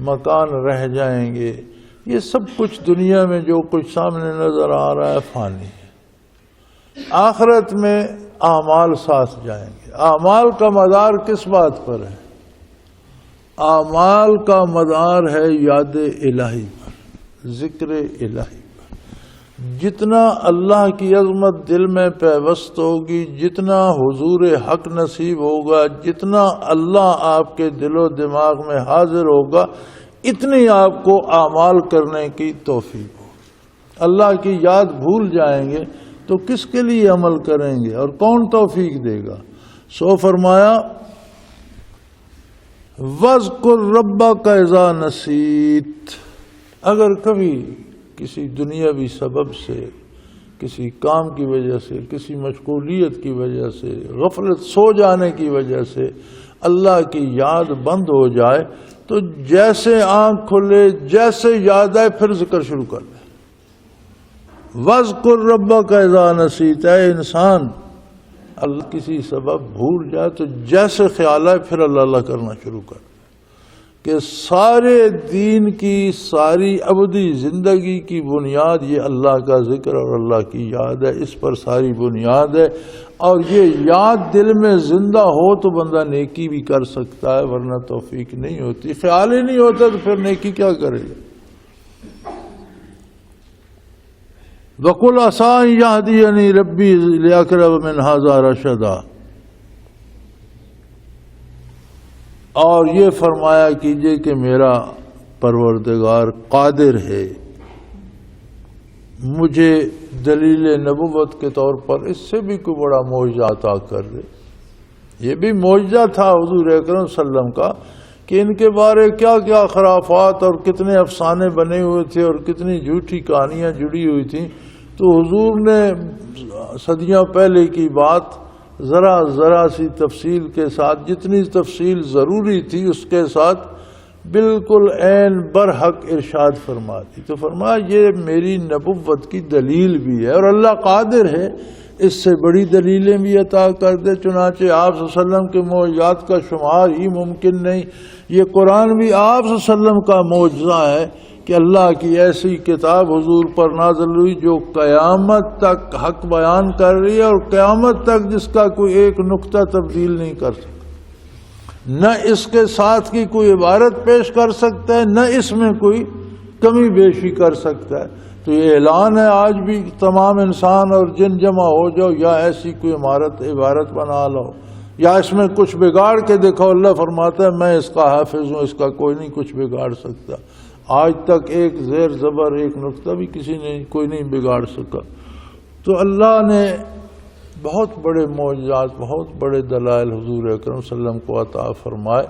مکان رہ جائیں گے، یہ سب کچھ دنیا میں جو کچھ سامنے نظر آ رہا ہے فانی ہے۔ آخرت میں اعمال ساتھ جائیں گے۔ اعمال کا مدار کس بات پر ہے؟ اعمال کا مدار ہے یاد الہی پر، ذکر الہی پر۔ جتنا اللہ کی عظمت دل میں پیوست ہوگی، جتنا حضور حق نصیب ہوگا، جتنا اللہ آپ کے دل و دماغ میں حاضر ہوگا، اتنی آپ کو اعمال کرنے کی توفیق ہو۔ اللہ کی یاد بھول جائیں گے تو کس کے لیے عمل کریں گے اور کون توفیق دے گا؟ سو فرمایا وَاذْكُرْ رَبَّكَ إِذَا نَسِيتَ، اگر کبھی کسی دنیاوی سبب سے، کسی کام کی وجہ سے، کسی مشغولیت کی وجہ سے، غفلت سو جانے کی وجہ سے اللہ کی یاد بند ہو جائے تو جیسے آنکھ کھلے، جیسے یاد آئے پھر ذکر شروع کر دے۔ وَاذْكُرْ رَبَّكَ إِذَا نَسِيتَ، اے انسان اللہ کسی سبب بھول جائے تو جیسے خیال آئے پھر اللہ کرنا شروع کر دے، کہ سارے دین کی، ساری ابدی زندگی کی بنیاد یہ اللہ کا ذکر اور اللہ کی یاد ہے، اس پر ساری بنیاد ہے۔ اور یہ یاد دل میں زندہ ہو تو بندہ نیکی بھی کر سکتا ہے، ورنہ توفیق نہیں ہوتی، خیال ہی نہیں ہوتا تو پھر نیکی کیا کرے گا۔ وَقُلْ عَسَىٰ أَن يَهْدِيَنِي رَبِّي لِأَقْرَبَ مِنْ هَٰذَا رَشَدًا، اور یہ فرمایا کیجئے کہ میرا پروردگار قادر ہے مجھے دلیل نبوت کے طور پر اس سے بھی کوئی بڑا معجزہ عطا کر دے۔ یہ بھی معجزہ تھا حضور اکرم صلی اللہ علیہ وسلم کا کہ ان کے بارے کیا کیا خرافات اور کتنے افسانے بنے ہوئے تھے اور کتنی جھوٹی کہانیاں جڑی ہوئی تھیں، تو حضور نے صدیوں پہلے کی بات ذرا سی تفصیل کے ساتھ، جتنی تفصیل ضروری تھی اس کے ساتھ بالکل عین برحق ارشاد فرما دی۔ تو فرمایا یہ میری نبوت کی دلیل بھی ہے، اور اللہ قادر ہے اس سے بڑی دلیلیں بھی عطا کر دے۔ چنانچہ آپ صلی اللہ علیہ وسلم کے معجزات کا شمار ہی ممکن نہیں، یہ قرآن بھی آپ صلی اللہ علیہ وسلم کا معجزہ ہے کہ اللہ کی ایسی کتاب حضور پر نازل ہوئی جو قیامت تک حق بیان کر رہی ہے، اور قیامت تک جس کا کوئی ایک نقطہ تبدیل نہیں کر سکتا، نہ اس کے ساتھ کی کوئی عبارت پیش کر سکتا ہے، نہ اس میں کوئی کمی بیشی کر سکتا ہے۔ تو یہ اعلان ہے آج بھی تمام انسان اور جن جمع ہو جاؤ، یا ایسی کوئی عبارت بنا لو، یا اس میں کچھ بگاڑ کے دیکھو۔ اللہ فرماتا ہے میں اس کا حافظ ہوں، اس کا کوئی نہیں کچھ بگاڑ سکتا۔ آج تک ایک زیر زبر ایک نقطہ بھی کوئی نہیں بگاڑ سکا۔ تو اللہ نے بہت بڑے معجزات، بہت بڑے دلائل حضور اکرم صلی اللہ علیہ وسلم کو عطا فرمائے۔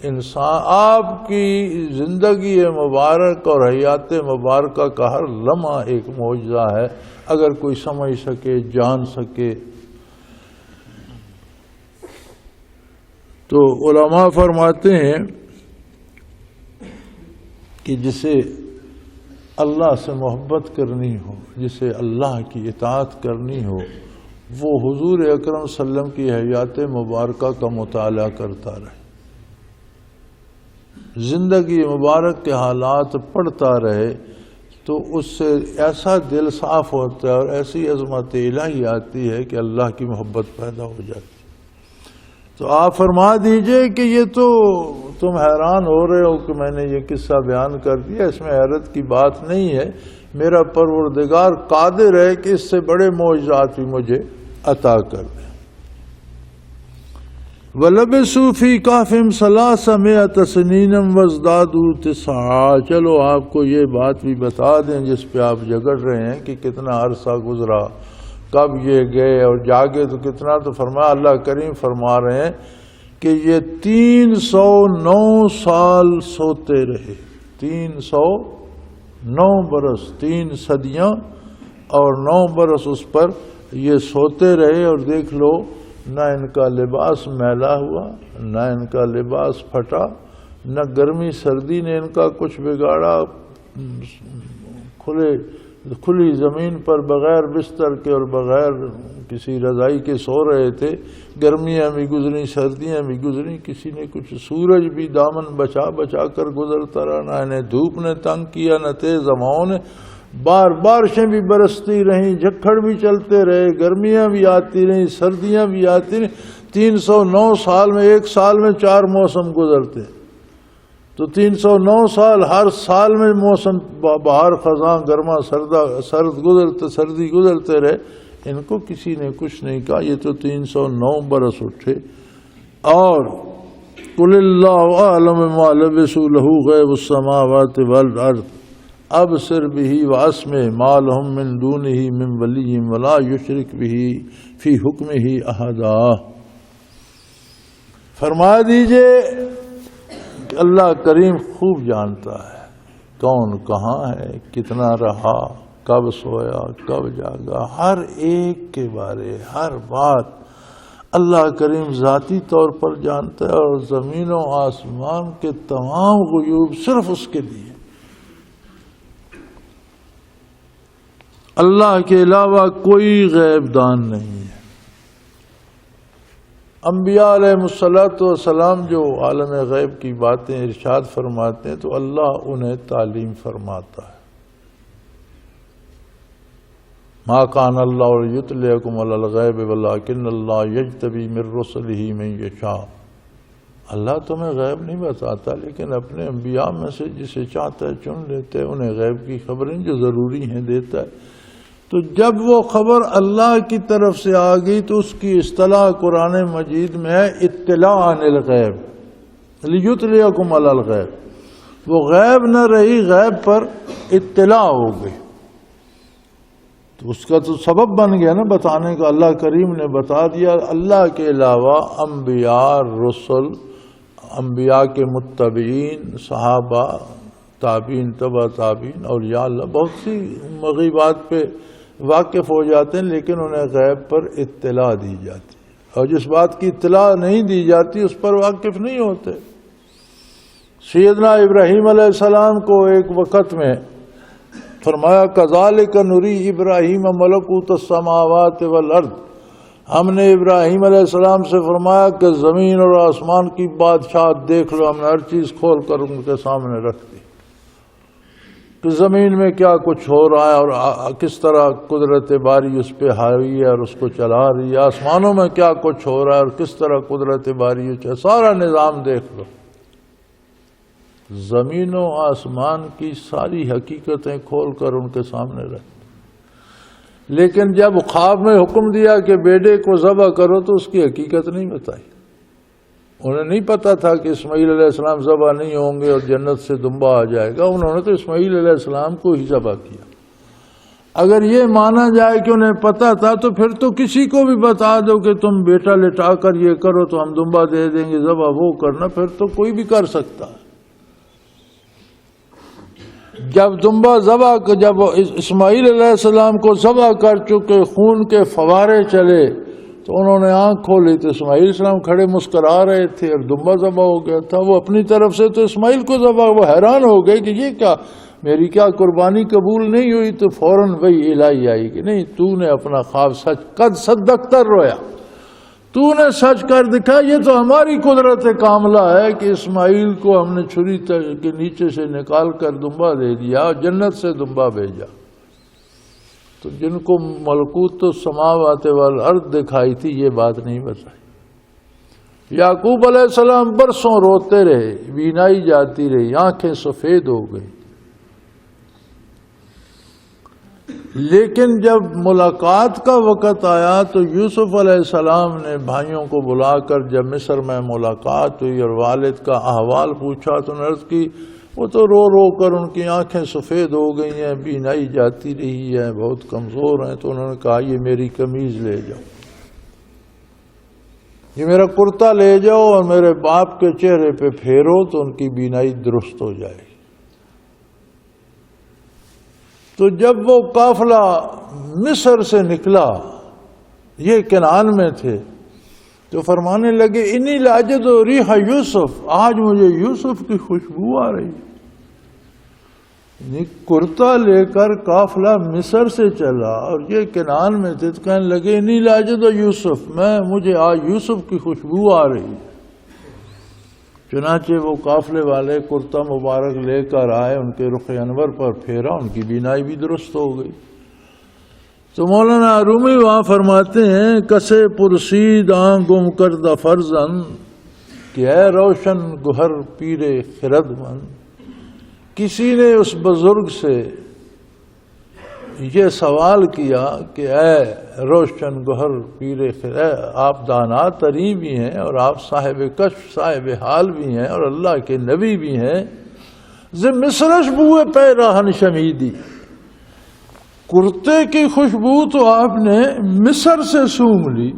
انسان آپ کی زندگی مبارک اور حیات مبارکہ کا ہر لمحہ ایک معجزہ ہے، اگر کوئی سمجھ سکے، جان سکے۔ تو علماء فرماتے ہیں کہ جسے اللہ سے محبت کرنی ہو، جسے اللہ کی اطاعت کرنی ہو، وہ حضور اکرم صلی اللہ علیہ وسلم کی حیات مبارکہ کا مطالعہ کرتا رہے، زندگی مبارک کے حالات پڑھتا رہے، تو اس سے ایسا دل صاف ہوتا ہے اور ایسی عظمت الہی آتی ہے کہ اللہ کی محبت پیدا ہو جاتی۔ تو آپ فرما دیجئے کہ یہ تو تم حیران ہو رہے ہو کہ میں نے یہ قصہ بیان کر دیا، اس میں حیرت کی بات نہیں ہے، میرا پروردگار قادر ہے کہ اس سے بڑے معجزات بھی مجھے عطا کر دیں۔ وَلَبِثُوا فِي كَهْفِهِمْ 300 سَنِينًا وَازْدَادُوا 9۔ چلو آپ کو یہ بات بھی بتا دیں جس پہ آپ جگڑ رہے ہیں کہ کتنا عرصہ گزرا، کب یہ گئے اور جاگے تو کتنا، تو فرمایا اللہ کریم فرما رہے ہیں کہ یہ 309 سال سوتے رہے، 309 برس، 3 صدیاں اور 9 برس اس پر یہ سوتے رہے، اور دیکھ لو نہ ان کا لباس میلا ہوا، نہ ان کا لباس پھٹا، نہ گرمی سردی نے ان کا کچھ بگاڑا، کھلی زمین پر بغیر بستر کے اور بغیر کسی رضائی کے سو رہے تھے، گرمیاں بھی گزری، سردیاں بھی گزری، کسی نے کچھ، سورج بھی دامن بچا بچا کر گزرتا رہا، نہ انہیں دھوپ نے تنگ کیا نہ تیز ہواؤں نے، بارشیں بھی برستی رہیں، جھکڑ بھی چلتے رہے، گرمیاں بھی آتی رہیں، سردیاں بھی آتی رہیں۔ 309 سال میں، ایک سال میں 4 موسم گزرتے، تو 309 سال ہر سال میں موسم بہار خزاں گرما سردی گزرتے رہے، ان کو کسی نے کچھ نہیں کہا۔ یہ تو 309 برس اٹھے۔ اور قُلِ اللَّهُ أَعْلَمُ مَا لَبِثُوا لَهُ غَيْبُ السَّمَاوَاتِ وَالْأَرْضِ أَبْصِرْ بِهِ وَأَسْمِعْ مَا لَهُم مِّن دُونِهِ مِّن وَلِيٍّ وَلَا يُشْرِكْ بِهِ فِي حُكْمِهِ أَحَدًا۔ فرما دیجئے کہ اللہ کریم خوب جانتا ہے کون کہاں ہے، کتنا رہا، کب سویا، کب جاگا، ہر ایک کے بارے ہر بات اللہ کریم ذاتی طور پر جانتا ہے، اور زمین و آسمان کے تمام غیوب صرف اس کے لیے، اللہ کے علاوہ کوئی غیب دان نہیں ہے۔ انبیاء علیہ السلام جو عالم غیب کی باتیں ارشاد فرماتے ہیں تو اللہ انہیں تعلیم فرماتا ہے۔ ما کان اللہ لیطلعکم علی الغیب ولکن اللہ یجتبی من رسلہ من یشاء. اللہ تمہیں غیب نہیں بتاتا لیکن اپنے انبیاء میں سے جسے چاہتا ہے چن لیتے ہے، انہیں غیب کی خبریں جو ضروری ہیں دیتا ہے. تو جب وہ خبر اللہ کی طرف سے آ گئی تو اس کی اصطلاح قرآن مجید میں ہے اطلاع عن الغیب لیطلعکم علی الغیب. وہ غیب نہ رہی، غیب پر اطلاع ہو گئی. تو اس کا تو سبب بن گیا نا بتانے کا. اللہ کریم نے بتا دیا اللہ کے علاوہ انبیاء، رسل، انبیاء کے متبعین، صحابہ، تابعین، تبع تابعین، اولیاء اللہ بہت سی مغیبات پہ واقف ہو جاتے ہیں لیکن انہیں غیب پر اطلاع دی جاتی ہے، اور جس بات کی اطلاع نہیں دی جاتی اس پر واقف نہیں ہوتے. سیدنا ابراہیم علیہ السلام کو ایک وقت میں فرمایا کذالک نری ابراہیم ملکوت السماوات والارض. ہم نے ابراہیم علیہ السلام سے فرمایا کہ زمین اور آسمان کی بادشاہت دیکھ لو. ہم نے ہر چیز کھول کر ان کے سامنے رکھ دی کہ زمین میں کیا کچھ ہو رہا ہے اور کس طرح قدرت باری اس پہ حاوی ہے اور اس کو چلا رہی ہے. آسمانوں میں کیا کچھ ہو رہا ہے اور کس طرح قدرت باری ہے، سارا نظام دیکھ لو. زمین و آسمان کی ساری حقیقتیں کھول کر ان کے سامنے رکھ. لیکن جب خواب میں حکم دیا کہ بیٹے کو ذبح کرو تو اس کی حقیقت نہیں بتائی. انہیں نہیں پتا تھا کہ اسماعیل علیہ السلام ذبح نہیں ہوں گے اور جنت سے دمبا آ جائے گا. انہوں نے تو اسماعیل علیہ السلام کو ہی ذبح کیا. اگر یہ مانا جائے کہ انہیں پتا تھا تو پھر تو کسی کو بھی بتا دو کہ تم بیٹا لٹا کر یہ کرو تو ہم دمبا دے دیں گے، ذبح وہ کرنا، پھر تو کوئی بھی کر سکتا ہے. جب دمبا ذبح، جب اسماعیل علیہ السلام کو ذبح کر چکے، خون کے فوارے چلے تو انہوں نے آنکھ کھولی تو اسماعیل علیہ السلام کھڑے مسکرا رہے تھے اور دمبا ذبح ہو گیا تھا. وہ اپنی طرف سے تو اسماعیل کو ذبح، وہ حیران ہو گئے کہ یہ کیا، میری کیا قربانی قبول نہیں ہوئی؟ تو فوراً وہی الہی آئی کہ نہیں، تو نے اپنا خواب سچ قد صدقت رویا، تو نے سچ کر دکھا. یہ تو ہماری قدرت کاملہ ہے کہ اسماعیل کو ہم نے چھری کے نیچے سے نکال کر دمبا دے دیا اور جنت سے دمبا بھیجا. تو جن کو ملکوت السماوات والارض دکھائی تھی یہ بات نہیں بتائی. یعقوب علیہ السلام برسوں روتے رہے، بینائی جاتی رہی، آنکھیں سفید ہو گئی. لیکن جب ملاقات کا وقت آیا تو یوسف علیہ السلام نے بھائیوں کو بلا کر جب مصر میں ملاقات ہوئی اور والد کا احوال پوچھا تو عرض کی وہ تو رو رو کر ان کی آنکھیں سفید ہو گئی ہیں، بینائی جاتی رہی ہے، بہت کمزور ہیں. تو انہوں نے کہا یہ میری قمیض لے جاؤ، یہ میرا کرتا لے جاؤ اور میرے باپ کے چہرے پہ پھیرو تو ان کی بینائی درست ہو جائے. تو جب وہ قافلہ مصر سے نکلا، یہ کنعان میں تھے، تو فرمانے لگے انی لاجد ریح یوسف، آج مجھے یوسف کی خوشبو آ رہی. کرتا لے کر قافلہ مصر سے چلا اور یہ کنعان میں تھے تو کہنے لگے انی لاجد یوسف، مجھے آج یوسف کی خوشبو آ رہی. چنانچہ وہ قافلے والے کرتا مبارک لے کر آئے، ان کے رخ انور پر پھیرا، ان کی بینائی بھی درست ہو گئی. تو مولانا رومی وہاں فرماتے ہیں کسے پرسید آنکھ گم کردہ فرزن کہ اے روشن گہر پیر خرد من. کسی نے اس بزرگ سے یہ سوال کیا کہ اے روشن گہر پیر خرد، آپ دانا تری بھی ہیں اور آپ صاحب کشف صاحب حال بھی ہیں اور اللہ کے نبی بھی ہیں. ز مصرش بوئے پیراہن شمیدی، کرتے کی خوشبو تو آپ نے مصر سے سونگھ لی.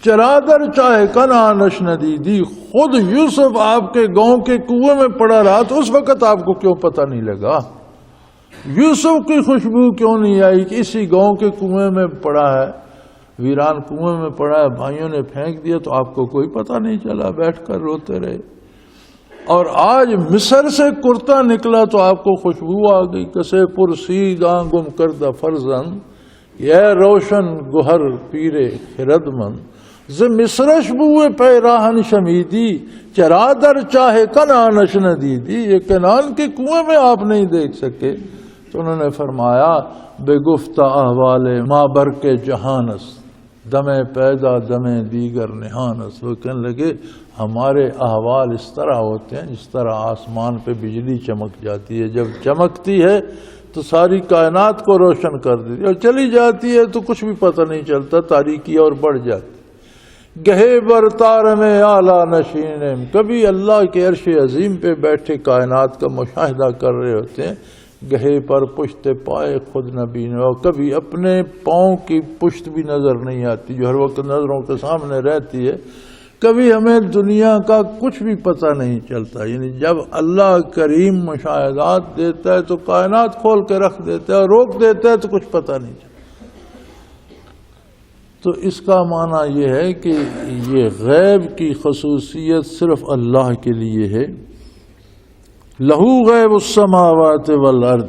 چرادر چاہے کنانش ندیدی، خود یوسف آپ کے گاؤں کے کنویں میں پڑا رہا تو اس وقت آپ کو کیوں پتہ نہیں لگا؟ یوسف کی خوشبو کیوں نہیں آئی کہ اسی گاؤں کے کنویں میں پڑا ہے، ویران کنویں میں پڑا ہے، بھائیوں نے پھینک دیا تو آپ کو کوئی پتہ نہیں چلا، بیٹھ کر روتے رہے. اور آج مصر سے کرتا نکلا تو آپ کو خوشبو آ گئی. کسے پرسید آنکھ گم کردہ فرزن اے روشن گہر پیر خرد من، ز مصرش بوئے پیراہن شمیدی، چرادر چاہے کنانش ندیدی. یہ کنان کے کنویں میں آپ نہیں دیکھ سکے، تو انہوں نے فرمایا بے گفتہ احوال ماں بر کے جہانس دمے پیدا دمے دیگر نہانس. وہ کہنے لگے ہمارے احوال اس طرح ہوتے ہیں جس طرح آسمان پہ بجلی چمک جاتی ہے، جب چمکتی ہے تو ساری کائنات کو روشن کر دیتی ہے، اور چلی جاتی ہے تو کچھ بھی پتہ نہیں چلتا، تاریکی اور بڑھ جاتی. گہے برتار میں اعلیٰ نشین، کبھی اللہ کے عرش عظیم پہ بیٹھے کائنات کا مشاہدہ کر رہے ہوتے ہیں، گہے پر پشت پائے خود نبین، اور کبھی اپنے پاؤں کی پشت بھی نظر نہیں آتی جو ہر وقت نظروں کے سامنے رہتی ہے. کبھی ہمیں دنیا کا کچھ بھی پتہ نہیں چلتا. یعنی جب اللہ کریم مشاہدات دیتا ہے تو کائنات کھول کے رکھ دیتا ہے، اور روک دیتا ہے تو کچھ پتہ نہیں چلتا. تو اس کا معنی یہ ہے کہ یہ غیب کی خصوصیت صرف اللہ کے لیے ہے. لہو غیب السماوات والارض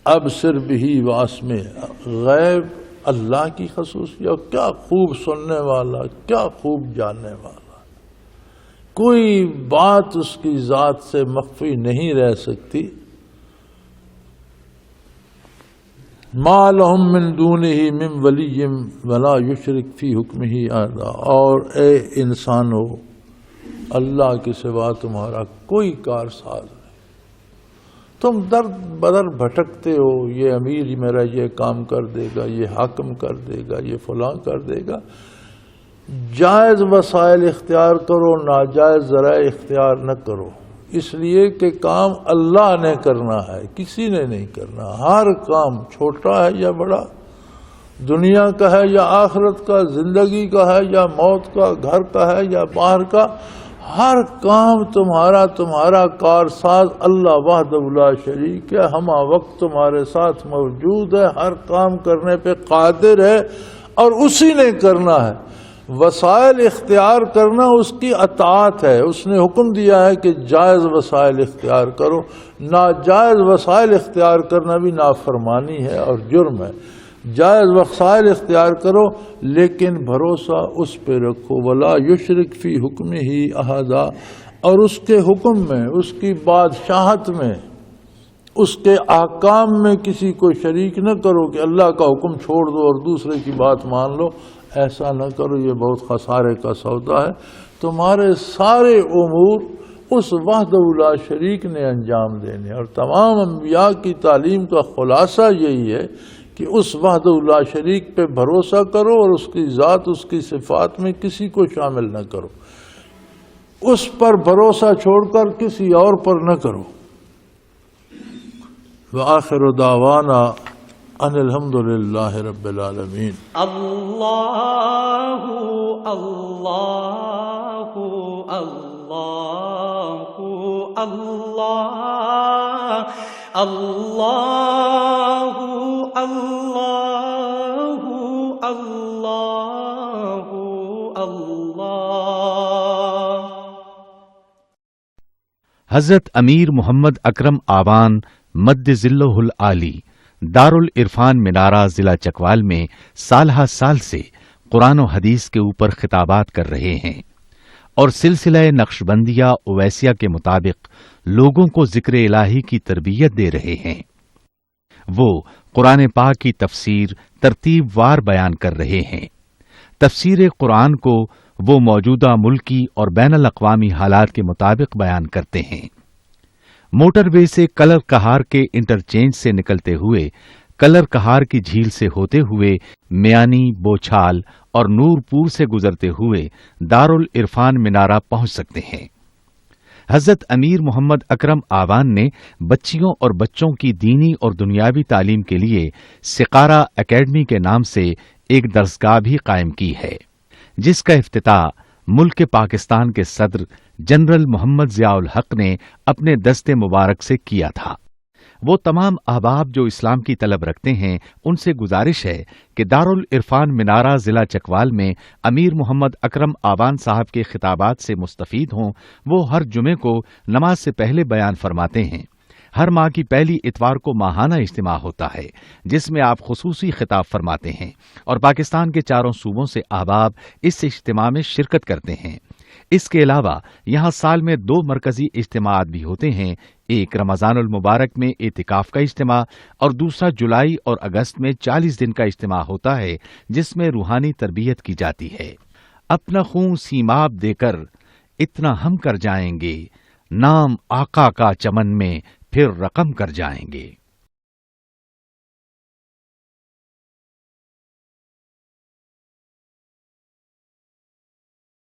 ابصر بہ واسمع، غیب اللہ کی خصوصیت. کیا خوب سننے والا، کیا خوب جاننے والا، کوئی بات اس کی ذات سے مخفی نہیں رہ سکتی. ما لہم من دونہ من ولی ولا یشرک فی حکمہ احدا. اور اے انسانو، اللہ کے سوا تمہارا کوئی کارساز نہیں. تم در بدر بھٹکتے ہو، یہ امیر میرا یہ کام کر دے گا، یہ حاکم کر دے گا، یہ فلاں کر دے گا. جائز وسائل اختیار کرو، ناجائز ذرائع اختیار نہ کرو، اس لیے کہ کام اللہ نے کرنا ہے، کسی نے نہیں کرنا. ہر کام چھوٹا ہے یا بڑا، دنیا کا ہے یا آخرت کا، زندگی کا ہے یا موت کا، گھر کا ہے یا باہر کا، ہر کام تمہارا کارساز اللہ وحدہ لا شریک ہے. ہمہ وقت تمہارے ساتھ موجود ہے، ہر کام کرنے پہ قادر ہے، اور اسی نے کرنا ہے. وسائل اختیار کرنا اس کی اطاعت ہے. اس نے حکم دیا ہے کہ جائز وسائل اختیار کرو، ناجائز وسائل اختیار کرنا بھی نافرمانی ہے اور جرم ہے. جائز وسائل اختیار کرو لیکن بھروسہ اس پہ رکھو. ولا یشرک فی حکمہ احدا، اور اس کے حکم میں، اس کی بادشاہت میں، اس کے احکام میں کسی کو شریک نہ کرو کہ اللہ کا حکم چھوڑ دو اور دوسرے کی بات مان لو. ایسا نہ کرو، یہ بہت خسارے کا سودا ہے. تمہارے سارے امور اس وحدہ لا شریک نے انجام دینے. اور تمام انبیاء کی تعلیم کا خلاصہ یہی ہے کہ اس وحدہ لا شریک پہ بھروسہ کرو، اور اس کی ذات، اس کی صفات میں کسی کو شامل نہ کرو. اس پر بھروسہ چھوڑ کر کسی اور پر نہ کرو. وآخر دعوانا ان الحمد للہ رب العالمین. اللہ اللہ اللہ اللہ اللہ اللہ اللہ اللہ. حضرت امیر محمد اکرم آوان مد ذلہ العالی دارالعرفان منارہ ضلع چکوال میں سالہ سال سے قرآن و حدیث کے اوپر خطابات کر رہے ہیں اور سلسلہ نقشبندیہ اویسیہ کے مطابق لوگوں کو ذکر الہی کی تربیت دے رہے ہیں. وہ قرآن پاک کی تفسیر ترتیب وار بیان کر رہے ہیں. تفسیر قرآن کو وہ موجودہ ملکی اور بین الاقوامی حالات کے مطابق بیان کرتے ہیں. موٹر وے سے کلر کہار کے انٹرچینج سے نکلتے ہوئے، کلر کہار کی جھیل سے ہوتے ہوئے میانی، بوچھال اور نورپور سے گزرتے ہوئے دارالعرفان منارہ پہنچ سکتے ہیں. حضرت امیر محمد اکرم آوان نے بچیوں اور بچوں کی دینی اور دنیاوی تعلیم کے لیے سقارہ اکیڈمی کے نام سے ایک درسگاہ بھی قائم کی ہے، جس کا افتتاح ملک پاکستان کے صدر جنرل محمد ضیاء الحق نے اپنے دست مبارک سے کیا تھا. وہ تمام احباب جو اسلام کی طلب رکھتے ہیں ان سے گزارش ہے کہ دارالعرفان منارہ ضلع چکوال میں امیر محمد اکرم آوان صاحب کے خطابات سے مستفید ہوں. وہ ہر جمعے کو نماز سے پہلے بیان فرماتے ہیں. ہر ماہ کی پہلی اتوار کو ماہانہ اجتماع ہوتا ہے جس میں آپ خصوصی خطاب فرماتے ہیں اور پاکستان کے چاروں صوبوں سے احباب اس اجتماع میں شرکت کرتے ہیں۔ اس کے علاوہ یہاں سال میں 2 مرکزی اجتماعات بھی ہوتے ہیں، ایک رمضان المبارک میں اعتکاف کا اجتماع اور دوسرا جولائی اور اگست میں 40 دن کا اجتماع ہوتا ہے جس میں روحانی تربیت کی جاتی ہے۔ اپنا خون سیماب دے کر اتنا ہم کر جائیں گے، نام آقا کا چمن میں پھر رقم کر جائیں گے۔